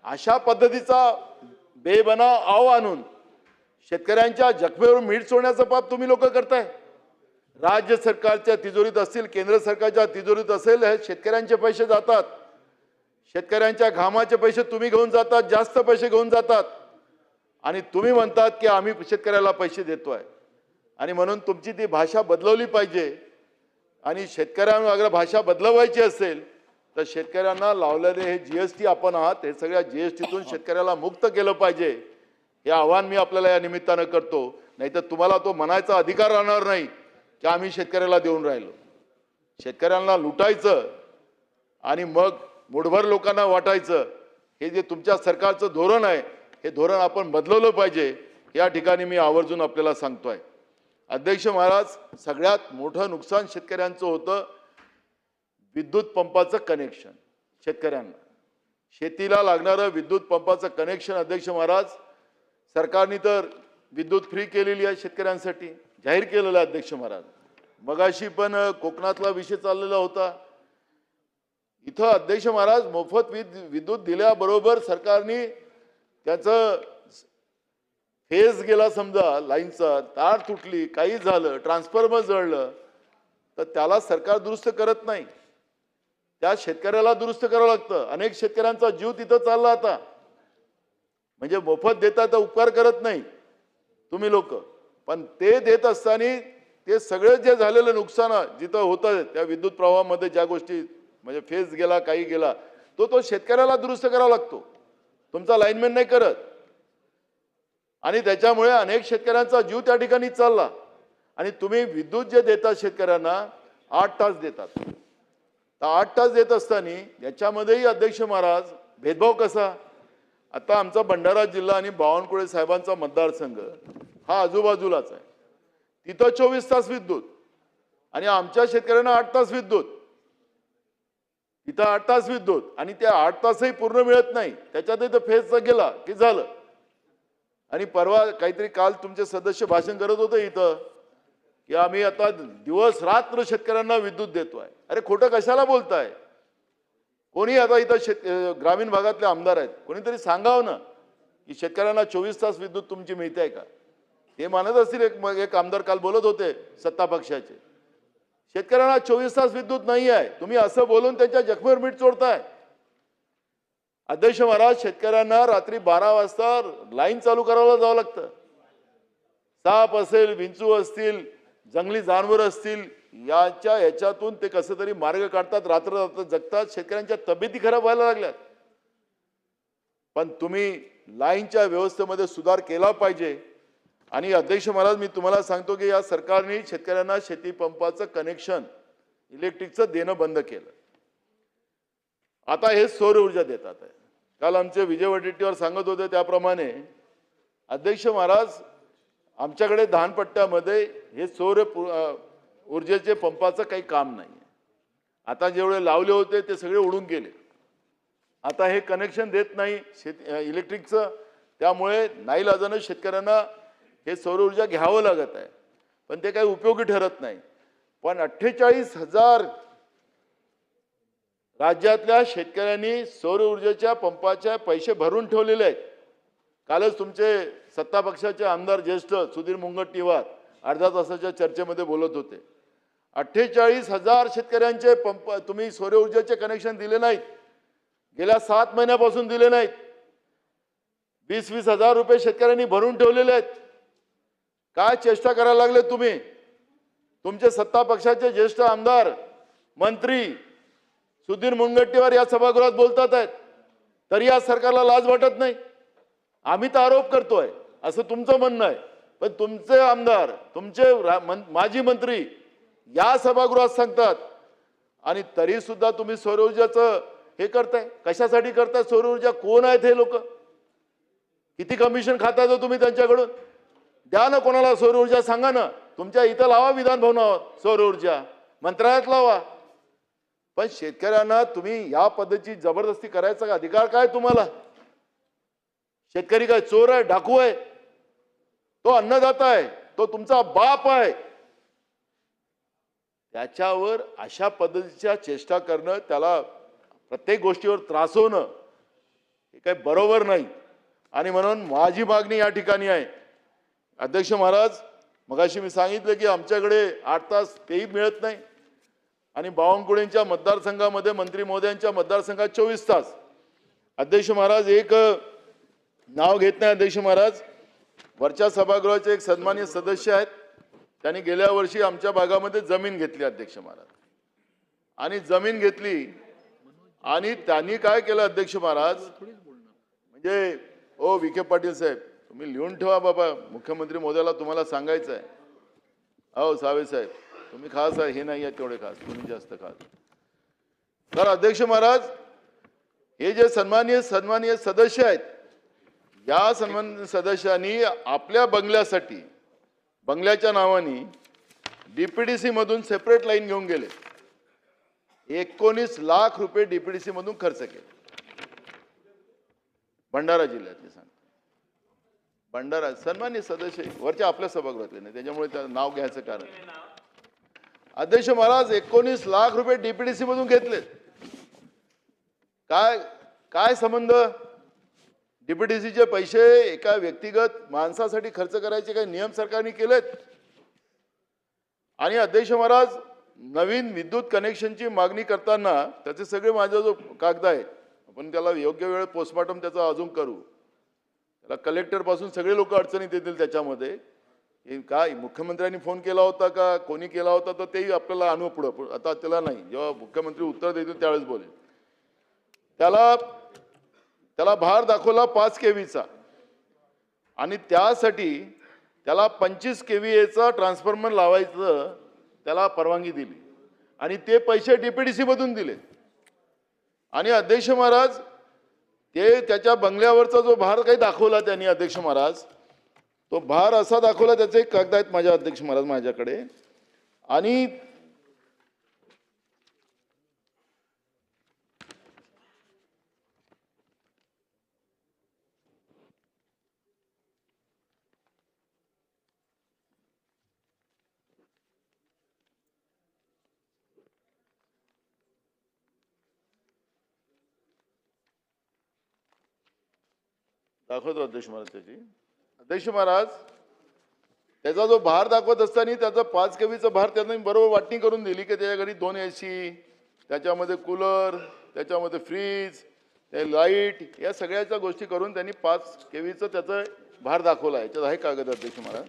अशा पद्धतीचा बेबनाव आव आणून शेतकऱ्यांच्या जखमेवर मीठ सोडण्याचं पाप तुम्ही लोक करताय. राज्य सरकारच्या तिजोरीत असतील, केंद्र सरकारच्या तिजोरीत असेल, हे शेतकऱ्यांचे पैसे जातात. शेतकऱ्यांच्या घामाचे पैसे तुम्ही घेऊन जातात, जास्त पैसे घेऊन जातात. आणि तुम्ही म्हणतात की आम्ही शेतकऱ्याला पैसे देतोय. आणि म्हणून तुमची ती भाषा बदलवली पाहिजे. आणि शेतकऱ्यांना अगर भाषा बदलवायची असेल तर शेतकऱ्यांना लावलेले हे GST आपण आहात, हे सगळ्या GSTतून शेतकऱ्याला मुक्त केलं पाहिजे. हे आव्हान मी आपल्याला या निमित्तानं करतो. नाहीतर तुम्हाला तो म्हणायचा अधिकार राहणार नाही की आम्ही शेतकऱ्याला देऊन राहिलो. शेतकऱ्यांना लुटायचं आणि मग मुठभर लोकांना वाटायचं, हे जे तुमच्या सरकारचं धोरण आहे, हे धोरण आपण बदलवलं पाहिजे. या ठिकाणी मी आवर्जून आपल्याला सांगतोय. अध्यक्ष महाराज, सगळ्यात मोठं नुकसान शेतकऱ्यांचं होतं विद्युत पंपाचं कनेक्शन. शेतकऱ्यांना शेतीला लागणारं विद्युत पंपाचं कनेक्शन अध्यक्ष महाराज सरकारने तर विद्युत फ्री केलेली आहे शेतकऱ्यांसाठी, जाहीर केलेलं आहे अध्यक्ष महाराज. मगाशी पण कोकणातला विषय चाललेला होता. इथं अध्यक्ष महाराज मोफत विद्युत दिल्याबरोबर सरकारने त्याचं फेज गेला, समजा लाईनचा तार तुटली, काही झालं, ट्रान्सफॉर्मर जळलं, तर त्याला सरकार दुरुस्त करत नाही, त्या शेतकऱ्याला दुरुस्त करावं लागतं. अनेक शेतकऱ्यांचा जीव तिथं चालला आता. म्हणजे मोफत देता तर उपकार करत नाही तुम्ही लोक, पण ते देत असताना ते सगळे जे झालेलं नुकसान जिथं होतं त्या विद्युत प्रवाहामध्ये ज्या गोष्टी म्हणजे फेज गेला, काही गेला, तो शेतकऱ्याला दुरुस्त करावा लागतो, तुमचा लाईनमॅन नाही करत. आणि त्याच्यामुळे अनेक शेतकऱ्यांचा जीव त्या ठिकाणी चालला. आणि तुम्ही विद्युत जे देता शेतकऱ्यांना 8 तास देतात, तर 8 तास देत असताना याच्यामध्येही अध्यक्ष महाराज भेदभाव कसा. आता आमचा भंडारा जिल्हा आणि बावनकुळे साहेबांचा मतदारसंघ हा आजूबाजूलाच आहे, तिथं 24 तास विद्युत आणि आमच्या शेतकऱ्यांना 8 तास विद्युत, तिथं 8 तास विद्युत आणि त्या 8 तासही पूर्ण मिळत नाही, त्याच्यातही तर फेजचा गेला की झालं. आणि परवा काहीतरी काल तुमचे सदस्य भाषण करत होते इथं की आम्ही आता दिवस रात्र शेतकऱ्यांना विद्युत देतोय. अरे खोटं कशाला बोलताय. कोणी आता इथं ग्रामीण भागातले आमदार आहेत, कोणीतरी सांगावं ना की शेतकऱ्यांना 24 तास विद्युत तुमची मिळते का. हे मानत असतील. एक आमदार काल बोलत होते सत्ता पक्षाचे, शेतकऱ्यांना 24 तास विद्युत नाही आहे, तुम्ही असं बोलून त्यांच्या जखमेवर मीठ चोळताय. अध्यक्ष महाराज शेतकऱ्यांना रात्री 12 वाजता लाईन चालू करायला जावं लागतं. साप असेल, विंचू असतील, जंगली जनावर असतील, याच्यातून ते कसं तरी मार्ग काढतात, रात्र जगतात. शेतकऱ्यांच्या तब्येती खराब व्हायला लागल्यात. पण तुम्ही लाईनच्या व्यवस्थेमध्ये सुधार केला पाहिजे. आणि अध्यक्ष महाराज मी तुम्हाला सांगतो की या सरकारने शेतकऱ्यांना शेती पंपाचं कनेक्शन इलेक्ट्रिकचं देणं बंद केलं. आता हे सौर ऊर्जा देतात आहे. काल आमचे विजय वडेट्टीवार सांगत होते त्याप्रमाणे अध्यक्ष महाराज आमच्याकडे धानपट्ट्यामध्ये हे सौर ऊर्जेचे पंपाचं काही काम नाही. आता जेवढे लावले होते ते सगळे उडून गेले. आता हे कनेक्शन देत नाही इलेक्ट्रिकचं, त्यामुळे नाईलाजानं शेतकऱ्यांना हे सौर ऊर्जा घ्यावं लागत आहे, पण ते काही उपयोगी ठरत नाही. पण 48,000 राज्यातल्या शेतकऱ्यांनी सौर ऊर्जेच्या पंपाचे पैसे भरून ठेवलेले आहेत. कालच तुमचे सत्ता पक्षाचे आमदार ज्येष्ठ सुधीर मुनगंटीवार अर्धा तासाच्या चर्चेमध्ये बोलत होते. 48,000 शेतकऱ्यांचे पंप तुम्ही सौर ऊर्जेचे कनेक्शन दिले नाहीत, गेल्या 7 महिन्यापासून दिले नाहीत. 20-20 हजार रुपये शेतकऱ्यांनी भरून ठेवलेले आहेत. काय चेष्टा करायला लागले तुम्ही. तुमचे सत्ता पक्षाचे ज्येष्ठ आमदार मंत्री सुधीर मुनगंटीवार या सभागृहात बोलतात आहेत, तरी या सरकारला लाज वाटत नाही. आम्ही तर आरोप करतोय असं तुमचं म्हणणं आहे, पण तुमचे आमदार तुमचे माजी मंत्री या सभागृहात सांगतात आणि तरी सुद्धा तुम्ही सौर ऊर्जाचं हे करताय. कशासाठी करताय सौर ऊर्जा. कोण आहेत हे लोक, किती कमिशन खाताय तुम्ही त्यांच्याकडून. द्या ना कोणाला सौर ऊर्जा, सांगा ना. तुमच्या इथं लावा विधान भवनावर सौर ऊर्जा, मंत्रालयात लावा. पण शेतकऱ्यांना तुम्ही या पद्धतीची जबरदस्ती करायचा अधिकार काय तुम्हाला. शेतकरी काय चोर आहे, डाकू आहे. तो अन्नदाता आहे, तो तुमचा बाप आहे. त्याच्यावर अशा पद्धतीच्या चेष्टा करणं, त्याला प्रत्येक गोष्टीवर त्रासवणं हे काही बरोबर नाही. आणि म्हणून माझी मागणी या ठिकाणी आहे अध्यक्ष महाराज, मगाशी मी सांगितलं की आमच्याकडे 8 तास तेही मिळत नाही आणि बावनकुळेंच्या मतदारसंघामध्ये मंत्री महोदयांच्या मतदारसंघात 24 तास. अध्यक्ष महाराज एक नाव घेत नाही अध्यक्ष महाराज, वरच्या सभागृहाचे एक सन्माननीय सदस्य आहेत, त्यांनी गेल्या वर्षी आमच्या भागामध्ये जमीन घेतली अध्यक्ष महाराज. आणि जमीन घेतली आणि त्यांनी काय केलं अध्यक्ष महाराज, म्हणजे ओ विखे पाटील साहेब तुम्ही लिहून ठेवा बाबा, मुख्यमंत्री महोदयाला तुम्हाला सांगायचं आहे. अहो सावे साहेब तुम्ही खास आहे, हे नाही आहे तेवढे खास, तुम्ही जास्त खास. तर अध्यक्ष महाराज हे जे सन्माननीय सदस्य आहेत, या सन्माननीय सदस्यांनी आपल्या बंगल्यासाठी बंगल्याच्या नावाने डीपीडीसी मधून सेपरेट लाईन घेऊन गेले. 19 लाख रुपये डीपीडीसी मधून खर्च केले. भंडारा जिल्ह्यातले सांगतो. भंडारा सन्मान्य सदस्य वरच्या आपल्या सभागृहातले नाही, त्याच्यामुळे त्याचं नाव घ्यायचं कारण. अध्यक्ष महाराज 19 लाख रुपये डीपीडीसी मधून घेतलेत. काय काय संबंध? डीपीडीसीचे पैसे एका व्यक्तिगत माणसासाठी खर्च करायचे काही नियम सरकारने केलेत? आणि अध्यक्ष महाराज नवीन विद्युत कनेक्शनची मागणी करताना त्याचे सगळे माझा जो कागद आहे, आपण त्याला योग्य वेळ पोस्टमॉर्टम त्याचा अजून करू. त्याला कलेक्टर पासून सगळे लोक अडचणीत येतील त्याच्यामध्ये. काय मुख्यमंत्र्यांनी फोन केला होता का कोणी केला होता तर तेही आपल्याला आणू पुढं. आता त्याला नाही, जेव्हा मुख्यमंत्री उत्तर देतील त्यावेळेस बोलेल. त्याला भार दाखवला 5 केव्हीचा आणि त्यासाठी त्याला 25 केव्हीचा ट्रान्सफॉर्मर लावायचं त्याला परवानगी दिली आणि ते पैसे डीपीडीसी मधून दिले. आणि अध्यक्ष महाराज ते त्याच्या बंगल्यावरचा जो भार काही दाखवला त्यांनी, अध्यक्ष महाराज तो भार असा दाखवला, त्याचे कागद आहेत माझ्या अध्यक्ष महाराज माझ्याकडे. आणि दाखवतो अध्यक्ष महाराज त्याची. अध्यक्ष महाराज त्याचा जो भार दाखवत असताना त्याचा 5 केव्हीचा भार त्यांनी बरोबर वाटणी करून दिली की त्याच्या घरी 2 AC, त्याच्यामध्ये कूलर, त्याच्यामध्ये फ्रीज, ते लाईट, या सगळ्याच्या गोष्टी करून त्यांनी 5 केव्हीचा त्याचा भार दाखवला. याच्यात आहे कागद अध्यक्ष महाराज.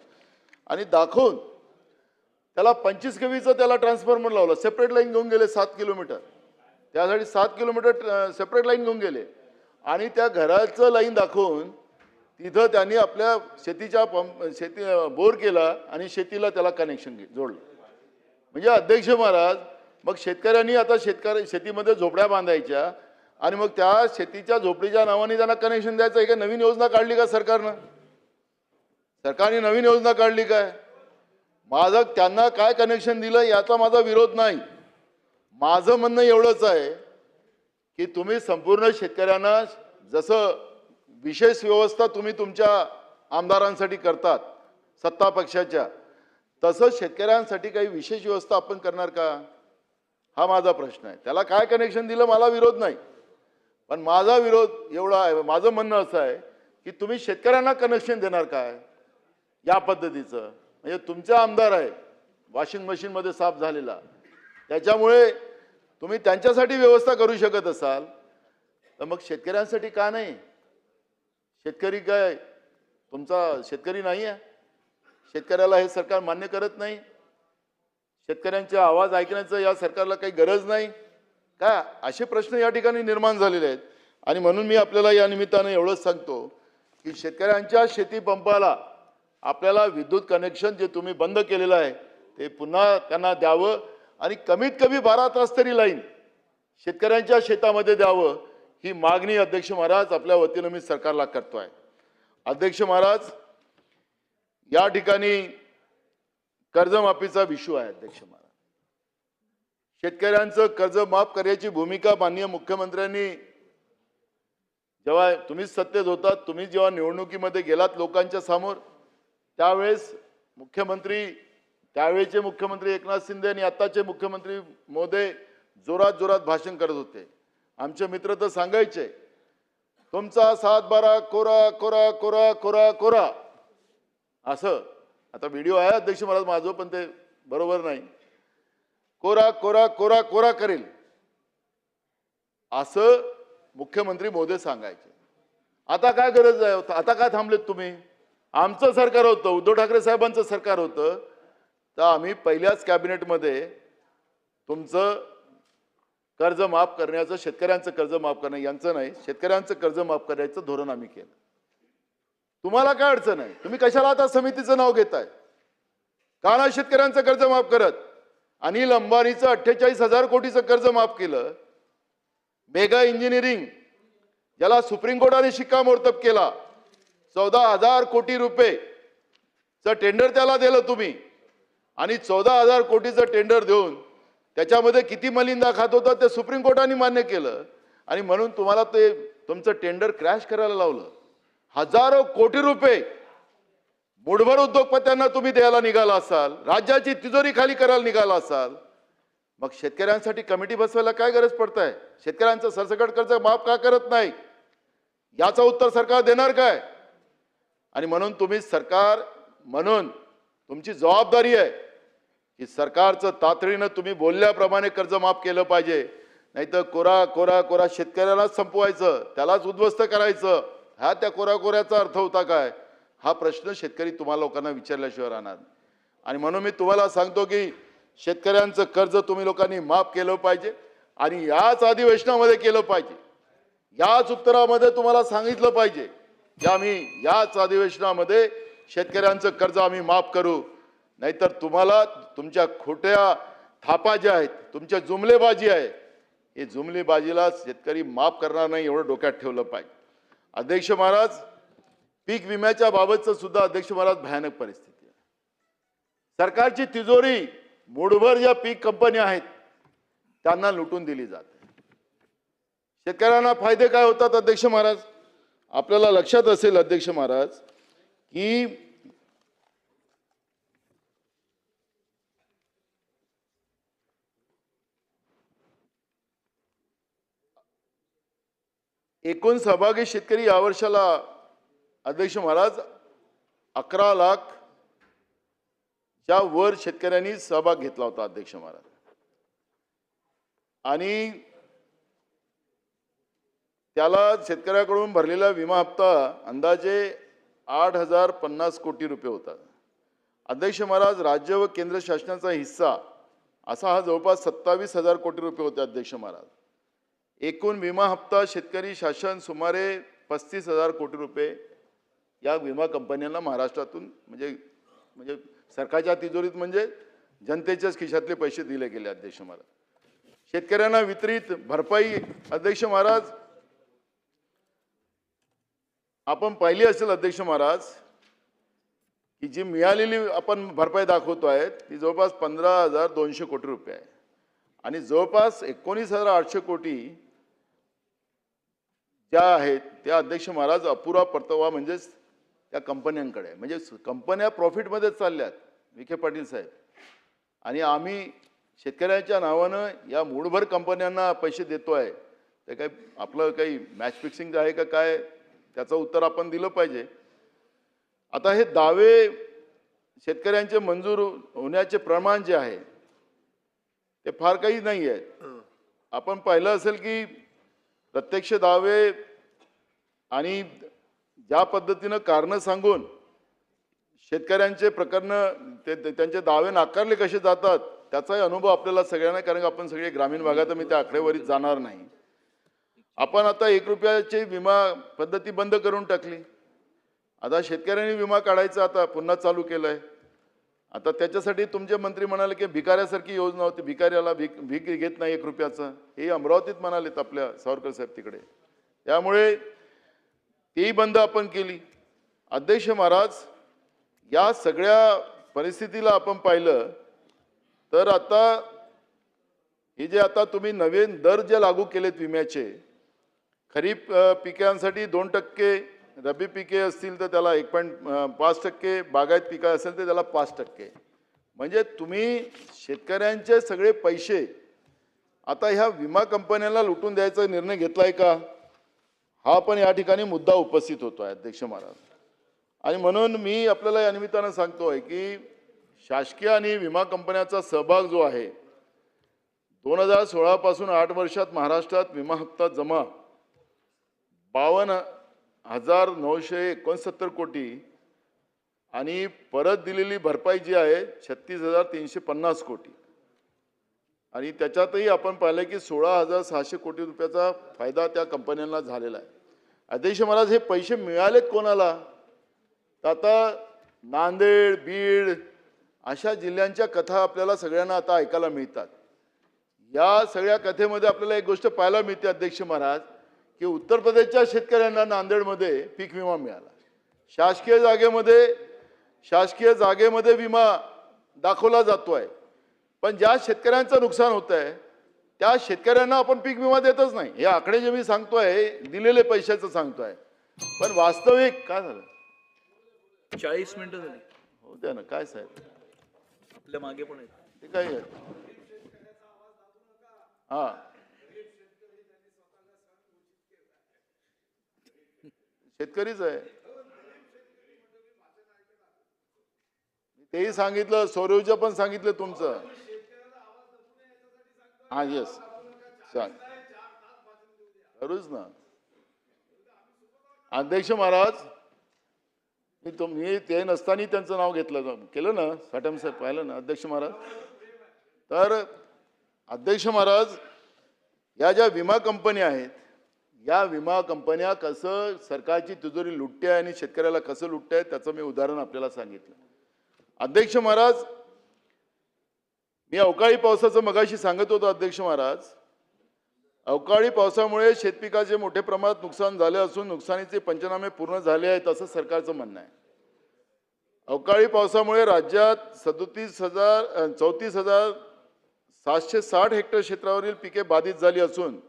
आणि दाखवून त्याला 25 केव्हीचा त्याला ट्रान्सफॉर्मर लावला. सेपरेट लाईन घेऊन गेले 7 किलोमीटर. त्यासाठी 7 किलोमीटर सेपरेट लाईन घेऊन गेले आणि त्या घराचं लाईन दाखवून तिथं त्यांनी आपल्या शेतीच्या शेती बोर केला आणि शेतीला त्याला कनेक्शन जोडलं. म्हणजे अध्यक्ष महाराज मग शेतकऱ्यांनी आता शेतीमध्ये झोपड्या बांधायच्या आणि मग त्या शेतीच्या झोपडीच्या नावाने त्यांना कनेक्शन द्यायचं. एक नवीन योजना काढली का सरकारनं? सरकारने नवीन योजना काढली काय? माझं त्यांना काय कनेक्शन दिलं याचा माझा विरोध नाही. माझं म्हणणं एवढंच आहे की तुम्ही संपूर्ण शेतकऱ्यांना जसं विशेष व्यवस्था तुम्ही तुमच्या आमदारांसाठी करतात सत्ता पक्षाच्या, तसं शेतकऱ्यांसाठी काही विशेष व्यवस्था आपण करणार का? हा माझा प्रश्न आहे. त्याला काय कनेक्शन दिलं मला विरोध नाही, पण माझा विरोध एवढा आहे, माझं म्हणणं असं आहे की तुम्ही शेतकऱ्यांना कनेक्शन देणार काय या पद्धतीचं? म्हणजे तुमचा आमदार आहे वॉशिंग मशीनमध्ये साफ झालेला, त्याच्यामुळे तुम्ही त्यांच्यासाठी व्यवस्था करू शकत असाल तर मग शेतकऱ्यांसाठी का नाही? शेतकरी काय तुमचा शेतकरी नाही आहे? शेतकऱ्याला हे सरकार मान्य करत नाही? शेतकऱ्यांचे आवाज ऐकण्याचं या सरकारला काही गरज नाही का? असे प्रश्न या ठिकाणी निर्माण झालेले आहेत. आणि म्हणून मी आपल्याला या निमित्ताने एवढंच सांगतो की शेतकऱ्यांच्या शेती पंपाला आपल्याला विद्युत कनेक्शन जे तुम्ही बंद केलेलं आहे ते पुन्हा त्यांना द्यावं आणि कमीत कमी 12 तास तरी लाईन शेतकऱ्यांच्या शेतामध्ये द्यावं, ही मागणी अध्यक्ष महाराज आपल्या वतीनं मी सरकारला करतोय. अध्यक्ष महाराज या ठिकाणी कर्जमाफीचा विषय आहे. अध्यक्ष महाराज शेतकऱ्यांचं कर्ज माफ करण्याची भूमिका माननीय मुख्यमंत्र्यांनी, जेव्हा तुम्हीच सत्तेत होतात, तुम्ही जेव्हा निवडणुकीमध्ये गेलात लोकांच्या समोर, त्यावेळेस त्यावेळेचे मुख्यमंत्री एकनाथ शिंदे आणि आताचे मुख्यमंत्री महोदय जोरात भाषण करत होते. आमचे मित्र तर सांगायचे तुमचा 7-12 कोरा कोरा कोरा कोरा कोरा असं. आता व्हिडिओ आहे अध्यक्ष महाराज माझं, पण ते बरोबर नाही. कोरा कोरा कोरा कोरा करेल असं मुख्यमंत्री महोदय सांगायचे. आता काय गरज आहे? आता काय थांबलेत तुम्ही? आमचं सरकार होतं, उद्धव ठाकरे साहेबांचं सरकार होतं, तर आम्ही पहिल्याच कॅबिनेटमध्ये तुमचं कर्ज माफ करण्याचं, शेतकऱ्यांचं कर्ज माफ करणं, यांचं नाही शेतकऱ्यांचं कर्ज माफ करण्याचं धोरण आम्ही केलं. तुम्हाला काय अडचण आहे? तुम्ही कशाला आता समितीचं नाव घेताय? का ना शेतकऱ्यांचं कर्ज माफ करत? अनिल अंबानीचं 48,000 कोटीचं कर्ज माफ केलं. मेगा इंजिनिअरिंग ज्याला सुप्रीम कोर्टाने शिक्कामोर्तब केला, 14,000 कोटी रुपयेचं टेंडर त्याला दिलं तुम्ही आणि 14,000 कोटीचं टेंडर देऊन त्याच्यामध्ये किती मलिंदा खात होता ते सुप्रीम कोर्टाने मान्य केलं. आणि म्हणून तुम्हाला ते तुमचं टेंडर क्रॅश करायला लावलं. हजारो कोटी रुपये मुठभर उद्योगपत्यांना तुम्ही द्यायला निघाला असाल, राज्याची तिजोरी खाली करायला निघाला असाल, मग शेतकऱ्यांसाठी कमिटी बसवायला काय गरज पडताय? शेतकऱ्यांचं सरसकट कर्ज माफ का करत नाही? याचं उत्तर सरकार देणार काय? आणि म्हणून तुम्ही सरकार म्हणून तुमची जबाबदारी आहे की सरकारचं तातडीनं तुम्ही बोलल्याप्रमाणे कर्ज माफ केलं पाहिजे. नाहीतर कोरा कोरा कोरा शेतकऱ्यालाच संपवायचं, त्यालाच उद्ध्वस्त करायचं, हा त्या कोरा कोऱ्याचा अर्थ होता काय? हा प्रश्न शेतकरी तुम्हाला लोकांना विचारल्याशिवाय राहणार. आणि म्हणून मी तुम्हाला सांगतो की शेतकऱ्यांचं कर्ज तुम्ही लोकांनी माफ केलं पाहिजे आणि याच अधिवेशनामध्ये केलं पाहिजे. याच उत्तरामध्ये तुम्हाला सांगितलं पाहिजे की आम्ही याच अधिवेशनामध्ये शेतकऱ्यांचं कर्ज आम्ही माफ करू. नाहीतर तुम्हाला तुमच्या खोट्या थापा ज्या आहेत, तुमच्या जुमलेबाजी आहे, हे जुमलेबाजीला शेतकरी माफ करणार नाही एवढं डोक्यात ठेवलं पाहिजे. अध्यक्ष महाराज, पीक विम्याच्या बाबतचं सुद्धा अध्यक्ष महाराज भयानक परिस्थिती आहे. सरकारची तिजोरी मुठभर ज्या पीक कंपन्या आहेत त्यांना लुटून दिली जाते. शेतकऱ्यांना फायदे काय होतात अध्यक्ष महाराज? आपल्याला लक्षात असेल अध्यक्ष महाराज की एकूण सहभागी शेतकरी या वर्षाला अध्यक्ष महाराज 11 लाख च्या वर शेतकऱ्यांनी सहभाग घेतला होता अध्यक्ष महाराज. आणि त्याला शेतकऱ्याकडून भरलेला विमा हप्ता अंदाजे 8,050 कोटी रुपये होता. अध्यक्ष महाराज, राज्य व केंद्र शासनाचा हिस्सा असा हा जवळपास 27,000 कोटी रुपये होते अध्यक्ष महाराज. एकूण विमा हप्ता शेतकरी शासन सुमारे 35,000 कोटी रुपये या विमा कंपन्यांना महाराष्ट्रातून म्हणजे सरकारच्या तिजोरीत म्हणजे जनतेच्याच खिशातले पैसे दिले गेले अध्यक्ष महाराज. शेतकऱ्यांना वितरित भरपाई अध्यक्ष महाराज आपण पाहिली असेल अध्यक्ष महाराज की जी मिळालेली आपण भरपाई दाखवतोय ती जवळपास 15,200 कोटी रुपये आहे. आणि जवळपास 19,800 कोटी ज्या आहेत त्या अध्यक्ष महाराज अपुरा परतावा म्हणजेच त्या कंपन्यांकडे आहे. म्हणजे कंपन्या प्रॉफिटमध्येच चालल्यात विखे पाटील साहेब. आणि आम्ही शेतकऱ्यांच्या नावानं या मूठभर कंपन्यांना पैसे देतोय. ते काही आपलं काही मॅच फिक्सिंग आहे का काय, त्याचं उत्तर आपण दिलं पाहिजे. आता हे दावे शेतकऱ्यांचे मंजूर होण्याचे प्रमाण जे आहे ते फार काही नाही आहेत. आपण पाहिलं असेल की प्रत्यक्ष दावे आणि ज्या पद्धतीनं कारणं सांगून शेतकऱ्यांचे प्रकरण त्यांचे दावे नाकारले कसे जातात त्याचाही अनुभव आपल्याला सगळ्यांना, कारण आपण सगळे ग्रामीण भागात मी त्या आकडेवारीत जाणार नाही. आपण आता 1 रुपयाची विमा पद्धती बंद करून टाकली. आता शेतकऱ्यांनी विमा काढायचा आता पुन्हा चालू केलंय. आता त्याच्यासाठी तुमचे मंत्री म्हणाले की भिकाऱ्यासारखी योजना होती, भिकाऱ्याला भीक घेत नाही 1 रुपयाचं, हे अमरावतीत म्हणालेत आपल्या सावरकर साहेब तिकडे. त्यामुळे तेही बंद आपण केली. अध्यक्ष महाराज, या सगळ्या परिस्थितीला आपण पाहिलं तर आता हे जे आता तुम्ही नवीन दर जे लागू केलेत विम्याचे, खरीप पिकांसाठी 2%, रब्बी पिके असतील तर त्याला 1.5%, बागायत पिकं असेल तर त्याला 5%. म्हणजे तुम्ही शेतकऱ्यांचे सगळे पैसे आता ह्या विमा कंपन्यांना लुटून द्यायचा निर्णय घेतलाय का, हा पण या ठिकाणी मुद्दा उपस्थित होतो आहे अध्यक्ष महाराज. आणि म्हणून मी आपल्याला या निमित्तानं सांगतोय की शासकीय आणि विमा कंपन्याचा सहभाग जो आहे 2016 पासून 8 वर्षात महाराष्ट्रात विमा हप्ता जमा 52,969 कोटी आणि परत दिलेली भरपाई जी आहे 36,350 कोटी. आणि त्याच्यातही आपण पाहिलं की 16,600 कोटी रुपयाचा फायदा त्या कंपन्यांना झालेला आहे. अध्यक्ष महाराज, हे पैसे मिळालेत कोणाला? तर आता नांदेड, बीड अशा जिल्ह्यांच्या कथा आपल्याला सगळ्यांना आता ऐकायला मिळतात. या सगळ्या कथेमध्ये आपल्याला एक गोष्ट पाहायला मिळते अध्यक्ष महाराज की उत्तर प्रदेशच्या शेतकऱ्यांना नांदेडमध्ये पीक विमा मिळाला. शासकीय जागेमध्ये विमा दाखवला जातोय. पण ज्या शेतकऱ्यांचं नुकसान होत आहे त्या शेतकऱ्यांना आपण पीक विमा देतच नाही. हे आकडे जे मी सांगतोय दिलेले पैशाचं सांगतोय, पण वास्तविक काय झालं? 40 मिनिटं झाली. हो द्या ना, काय साहेब आपल्या मागे पण आहेत. ते काय आहे? हा, शेतकरीच आहे. तेही सांगितलं, सौर ऊर्जा पण सांगितलं तुमचं. हा येस, सांग करूच ना. अध्यक्ष महाराज, मी ते नसताना त्यांचं नाव घेतलं केलं ना, साठम साहेब पाहिलं ना अध्यक्ष महाराज. तर अध्यक्ष महाराज, या ज्या विमा कंपन्या आहेत, या विमा कंपन्या कसं सरकारची तिजोरी लुटते आणि शेतकऱ्याला कसं लुटते त्याचं मी उदाहरण आपल्याला सांगितलं. अध्यक्ष महाराज, मी अवकाळी पावसाचं मगाशी सांगत होतो. अध्यक्ष महाराज, अवकाळी पावसामुळे शेतपिकाचे मोठ्या प्रमाणात नुकसान झाले असून नुकसानीचे पंचनामे पूर्ण झाले आहेत असं सरकारचं म्हणणं आहे. अवकाळी पावसामुळे राज्यात 34,760 हेक्टर क्षेत्रावरील पिके बाधित झाली असून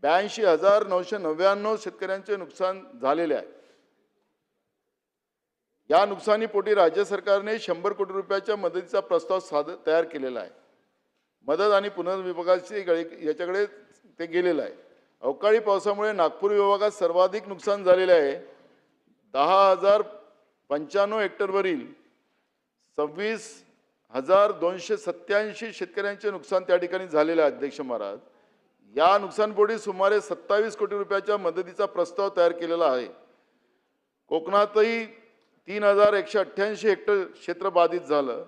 82,999 शेतकऱ्यांचे नुकसान झालेले आहे. या नुकसानीपोटी राज्य सरकारने 100 कोटी रुपयाच्या मदतीचा प्रस्ताव तयार केलेला आहे. मदत आणि पुनर्विभागाची याच्याकडे ते गेलेलं आहे. अवकाळी पावसामुळे नागपूर विभागात सर्वाधिक नुकसान झालेले आहे. 10,095 हेक्टरवरील 26,287 शेतकऱ्यांचे नुकसान त्या ठिकाणी झालेले आहे. अध्यक्ष महाराज, या नुकसानपोटी सुमारे 27 कोटी रुपयाच्या मदतीचा प्रस्ताव तयार केलेला आहे. कोकणातही 3,188 हेक्टर क्षेत्र बाधित झालं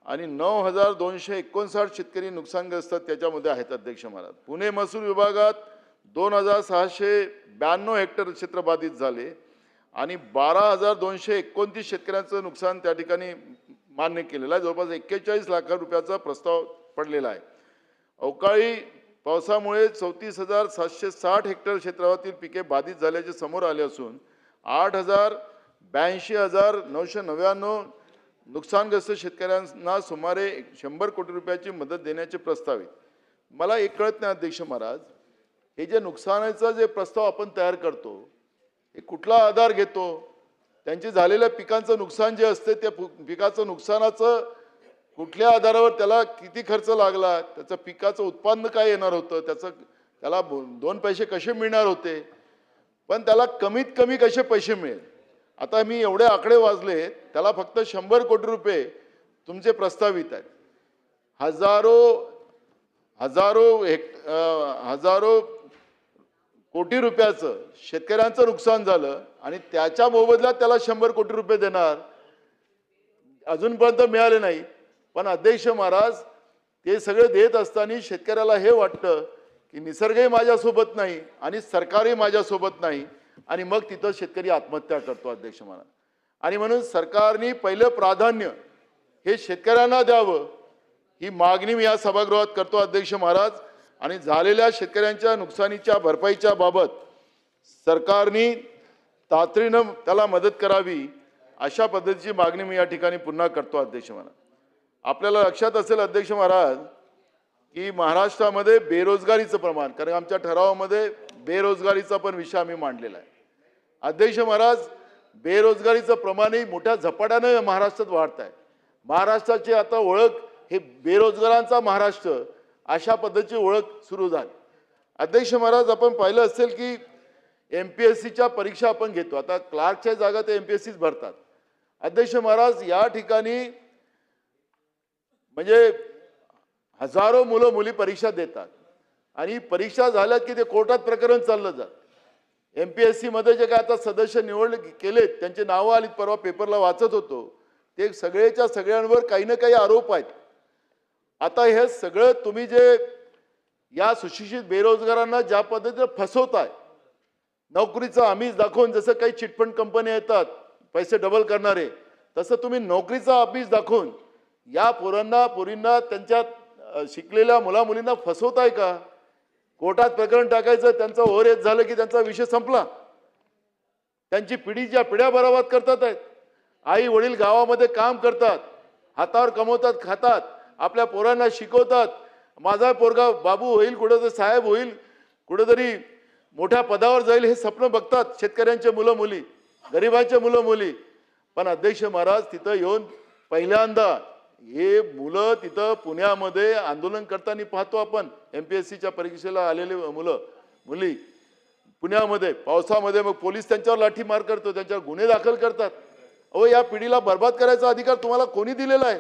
आणि 9,259 शेतकरी नुकसानग्रस्त त्याच्यामध्ये आहेत. अध्यक्ष महाराज, पुणे महसूल विभागात 2,692 हेक्टर क्षेत्र बाधित झाले आणि 12,229 शेतकऱ्यांचं नुकसान त्या ठिकाणी मान्य केलेलं आहे. जवळपास 41 लाख रुपयाचा प्रस्ताव पडलेला आहे. अवकाळी पावसामुळे 34,760 हेक्टर क्षेत्रातील पिके बाधित झाल्याचे समोर आले असून 82,999 नुकसानग्रस्त शेतकऱ्यांना सुमारे 100 कोटी रुपयाची मदत देण्याचे प्रस्तावित. मला एक कळत नाही अध्यक्ष महाराज, हे जे नुकसानाचा जे प्रस्ताव आपण तयार करतो हे कुठला आधार घेतो? त्यांचे झालेल्या पिकांचं नुकसान जे असते त्या पिकाचं नुकसानाचं कुठल्या आधारावर, त्याला किती खर्च लागला, त्याचं पिकाचं उत्पन्न काय येणार होतं, त्याला 2 पैसे कसे मिळणार होते, पण त्याला कमीत कमी कसे पैसे मिळेल. आता मी एवढे आकडे वाचले, त्याला फक्त 100 कोटी रुपये तुमचे प्रस्तावित आहेत. हजारो कोटी रुपयाचं शेतकऱ्यांचं नुकसान झालं आणि त्याच्या मोबदल्यात त्याला 100 कोटी रुपये देणार, अजूनपर्यंत मिळाले नाही. पण अध्यक्ष महाराज, ते सगळे देत असताना शेतकऱ्याला हे वाटतं की निसर्गही माझ्यासोबत नाही आणि सरकारही माझ्यासोबत नाही, आणि मग तिथं शेतकरी आत्महत्या करतो. अध्यक्ष महाराज, आणि म्हणून सरकारने पहिलं प्राधान्य हे शेतकऱ्यांना द्यावं, ही मागणी मी या सभागृहात करतो. अध्यक्ष महाराज, आणि झालेल्या शेतकऱ्यांच्या नुकसानीच्या भरपाईच्या बाबत सरकारने तातडीनं त्याला मदत करावी, अशा पद्धतीची मागणी मी या ठिकाणी पुन्हा करतो. अध्यक्ष महाराज, आपल्याला लक्षात असेल अध्यक्ष महाराज की महाराष्ट्रामध्ये बेरोजगारीचं प्रमाण, कारण आमच्या ठरावामध्ये बेरोजगारीचा पण विषय आम्ही मांडलेला आहे. अध्यक्ष महाराज, बेरोजगारीचं प्रमाणही मोठ्या झपाट्याने महाराष्ट्रात वाढत आहे. महाराष्ट्राची आता ओळख हे बेरोजगारांचा महाराष्ट्र अशा पद्धतीची ओळख सुरू झाली. अध्यक्ष महाराज, आपण पाहिलं असेल की MPSCच्या परीक्षा आपण घेतो, आता क्लार्कच्या जागा ते MPSCच भरतात. अध्यक्ष महाराज, या ठिकाणी म्हणजे हजारो मुलं मुली परीक्षा देतात आणि परीक्षा झाल्या की ते कोर्टात प्रकरण चाललं जात. MPSC मध्ये जे काय आता सदस्य निवडले केलेत, त्यांची नावं आलीत, परवा पेपरला वाचत होतो, ते सगळेच्या सगळ्यांवर काही ना काही आरोप आहेत. आता हे सगळं तुम्ही जे या सुशिक्षित बेरोजगारांना ज्या पद्धतीने फसवताय, नोकरीचं आमिष दाखवून, जसं काही चिटफंड कंपन्या येतात पैसे डबल करणारे, तसं तुम्ही नोकरीचा आमिष दाखवून या पोरींना त्यांच्या शिकलेल्या मुलामुलींना फसवताय का? कोर्टात प्रकरण टाकायचं, त्यांचं ओव्हरहेड झालं की त्यांचा विषय संपला. त्यांची पिढीच्या पिढ्या बराबर करतात आहेत. आई वडील गावामध्ये काम करतात, हातावर कमवतात, खातात, आपल्या पोरांना शिकवतात, माझा पोरगा बाबू होईल, कुठेतरी साहेब होईल, कुठेतरी मोठ्या पदावर जाईल, हे स्वप्न बघतात शेतकऱ्यांचे मुलं मुली, गरिबांचे मुलं मुली. पण अध्यक्ष महाराज तिथं येऊन पहिल्यांदा हे मुलं तिथं पुण्यामध्ये आंदोलन करताना पाहतो आपण. MPSCच्या परीक्षेला आलेले मुलं मुली पुण्यामध्ये पावसामध्ये, मग पोलीस त्यांच्यावर लाठीमार करतो, त्यांच्यावर गुन्हे दाखल करतात. अहो, या पिढीला बर्बाद करायचा अधिकार तुम्हाला कोणी दिलेला आहे?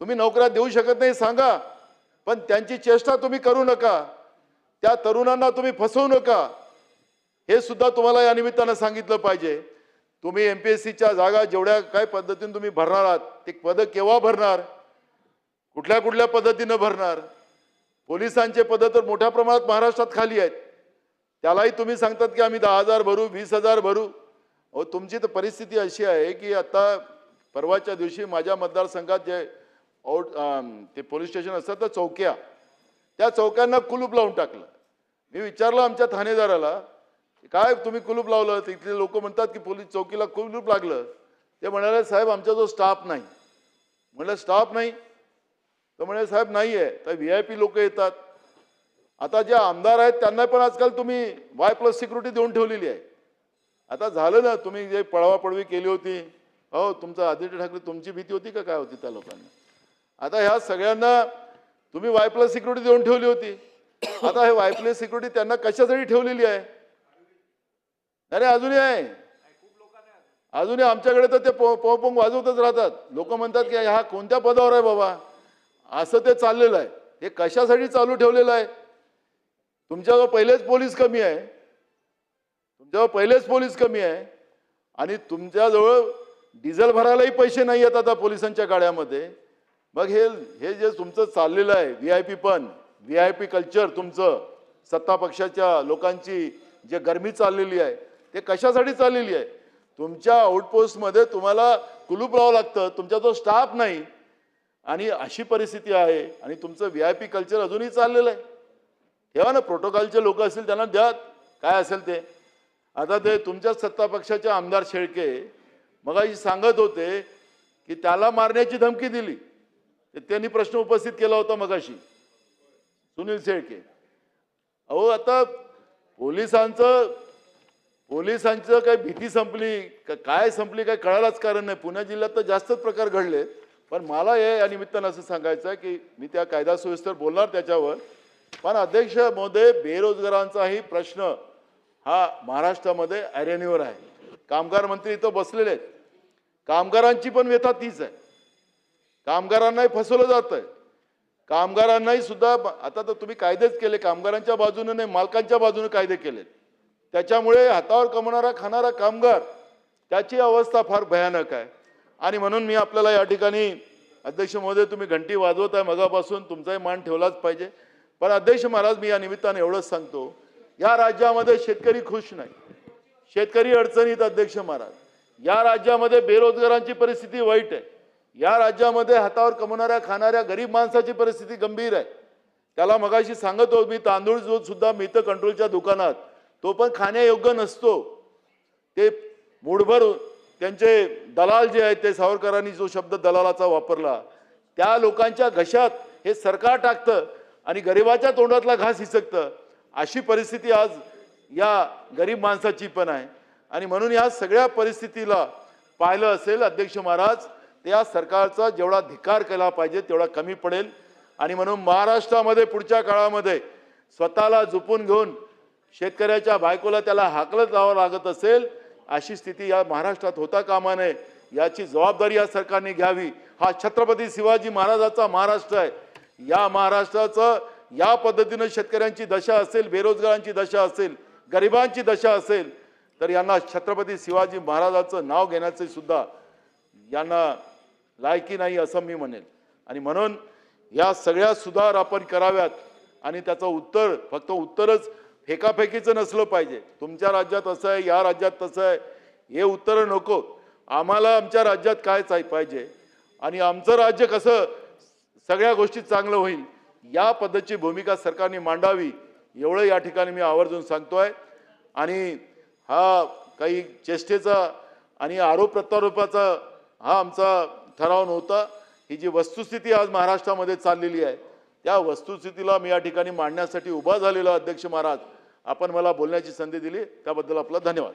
तुम्ही नोकऱ्या देऊ शकत नाही सांगा, पण त्यांची चेष्टा तुम्ही करू नका, त्या तरुणांना तुम्ही फसवू नका, हे सुद्धा तुम्हाला या निमित्तानं सांगितलं पाहिजे. तुम्ही MPSCच्या जागा जेवढ्या काय पद्धतीने तुम्ही भरणार आहात, ते पद केव्हा भरणार, कुठल्या कुठल्या पद्धतीनं भरणार? पोलिसांचे पद तर मोठ्या प्रमाणात महाराष्ट्रात खाली आहेत, त्यालाही तुम्ही सांगतात की आम्ही 10,000 भरू, 20,000 भरू. अहो, तुमची तर परिस्थिती अशी आहे की आता परवाच्या दिवशी माझ्या मतदारसंघात जे ते पोलीस स्टेशन असतात तर चौक्या, त्या चौक्यांना कुलूप लावून टाकलं. मी विचारलं आमच्या ठाणेदाराला, काय तुम्ही कुलूप लावलं? तिथले लोक म्हणतात की पोलीस चौकीला कुलूप लागलं. ते म्हणाले, साहेब आमचा जो स्टाफ नाही. म्हणलं स्टाफ नाही? तर म्हणाले साहेब नाही आहे, तर VIP लोक येतात. आता जे आमदार आहेत त्यांना पण आजकाल तुम्ही Y+ सिक्युरिटी देऊन ठेवलेली आहे. आता झालं ना, तुम्ही जे पळवापळवी केली होती, हो तुमचा आदित्य ठाकरे, तुमची भीती होती का काय होती त्या लोकांना? आता ह्या सगळ्यांना तुम्ही Y+ सिक्युरिटी देऊन ठेवली होती. आता हे Y+ सिक्युरिटी त्यांना कशासाठी ठेवलेली आहे? अरे अजूनही आहे, अजूनही आमच्याकडे तर ते पोंग वाजवतच राहतात. लोक म्हणतात की हा कोणत्या पदावर आहे बाबा, असं ते चाललेलं आहे. हे कशासाठी चालू ठेवलेलं आहे? तुमच्याजवळ पहिलेच पोलीस कमी आहे, तुमच्याजवळ पहिलेच पोलीस कमी आहे, आणि तुमच्याजवळ डिझेल भरायलाही पैसे नाही आहेत आता पोलिसांच्या गाड्यामध्ये. मग हे जे तुमचं चाललेलं आहे VIP कल्चर, तुमचं सत्ता पक्षाच्या लोकांची जे गरमी चाललेली आहे, ते कशासाठी चाललेली आहे? तुमच्या आउटपोस्टमध्ये तुम्हाला कुलूप लावावं लागतं, तुमच्याजवळ स्टाफ नाही, आणि अशी परिस्थिती आहे. आणि तुमचं VIP कल्चर अजूनही चाललेलं आहे. ठेवा ना, प्रोटोकॉलचे लोक असतील त्यांना द्या काय असेल ते. आता ते तुमच्या सत्ता पक्षाचे आमदार शेळके मगाशी सांगत होते की त्याला मारण्याची धमकी दिली. त्यांनी प्रश्न उपस्थित केला होता मगाशी, सुनील शेळके. अहो, आता पोलिसांचं काही भीती संपली काय संपली काय कळायलाच कारण नाही. पुणे जिल्ह्यात तर जास्तच प्रकार घडले. पण मला या निमित्तानं असं सांगायचं आहे की मी त्या कायदा सुव्यवस्थेवर बोलणार त्याच्यावर, पण अध्यक्ष महोदय, बेरोजगारांचाही प्रश्न हा महाराष्ट्रामध्ये ऐरणीवर आहे. कामगार मंत्री इथं बसलेले आहेत, कामगारांची पण व्यथा तीच आहे. कामगारांनाही फसवलं जात आहे, कामगारांनाही सुद्धा. आता तर तुम्ही कायदेच केले, कामगारांच्या बाजूने नाही मालकांच्या बाजूने कायदे केले. त्याच्यामुळे हातावर कमवणारा खाणारा कामगार, त्याची अवस्था फार भयानक आहे. आणि म्हणून मी आपल्याला या ठिकाणी, अध्यक्ष महोदय तुम्ही घंटी वाजवत आहे मगापासून, तुमचाही मान ठेवलाच पाहिजे. पण अध्यक्ष महाराज, मी या निमित्ताने एवढंच सांगतो, या राज्यामध्ये शेतकरी खुश नाही, शेतकरी अडचणीत. अध्यक्ष महाराज, या राज्यामध्ये बेरोजगारांची परिस्थिती वाईट आहे. या राज्यामध्ये हातावर कमवणाऱ्या खाणाऱ्या गरीब माणसाची परिस्थिती गंभीर आहे. त्याला मगाशी सांगत होतो मी, तांदूळ जो सुद्धा मिळतं कंट्रोलच्या दुकानात, तो पण खाण्यायोग्य नसतो. ते मूठभर त्यांचे दलाल जे आहेत, ते सावरकरांनी जो शब्द दलालाचा वापरला, त्या लोकांच्या घशात हे सरकार टाकतं आणि गरिबाच्या तोंडातला घास हिसकतं. अशी परिस्थिती आज या गरीब माणसाची पण आहे. आणि म्हणून या सगळ्या परिस्थितीला पाहिलं असेल अध्यक्ष महाराज, त्या सरकारचा जेवढा धिक्कार केला पाहिजे तेवढा कमी पडेल. आणि म्हणून महाराष्ट्रामध्ये पुढच्या काळामध्ये स्वतःला झोपून घेऊन शेतकऱ्याच्या बायकोला त्याला हाकलत लावावं लागत असेल, अशी स्थिती या महाराष्ट्रात होता कामा नये. याची जबाबदारी या सरकारने घ्यावी. हा छत्रपती शिवाजी महाराजांचा महाराष्ट्र आहे. या महाराष्ट्राचं या पद्धतीने शेतकऱ्यांची दशा असेल, बेरोजगारांची दशा असेल, गरिबांची दशा असेल, तर यांना छत्रपती शिवाजी महाराजांचं नाव घेण्याचे सुद्धा यांना लायकी नाही असं मी म्हणेल. आणि म्हणून या सगळ्या सुधार आपण कराव्यात. आणि त्याचं उत्तर फक्त उत्तरच फेकाफेकीचं नसलं पाहिजे. तुमच्या राज्यात असं आहे, या राज्यात तसं आहे, हे उत्तर नको. आम्हाला आमच्या राज्यात काय पाहिजे आणि आमचं राज्य कसं सगळ्या गोष्टी चांगलं होईल, या पद्धतीची भूमिका सरकारने मांडावी, एवढं या ठिकाणी मी आवर्जून सांगतोय. आणि हा काही चेष्टेचा आणि आरोप प्रत्यारोपाचा हा आमचा ठराव नव्हता. ही जी वस्तुस्थिती आज महाराष्ट्रामध्ये चाललेली आहे, त्या वस्तुस्थितीला मी या ठिकाणी मांडण्यासाठी उभा झालेलो अध्यक्ष महाराज, आपण मला बोलण्याची संधी दिली त्याबद्दल आपला धन्यवाद.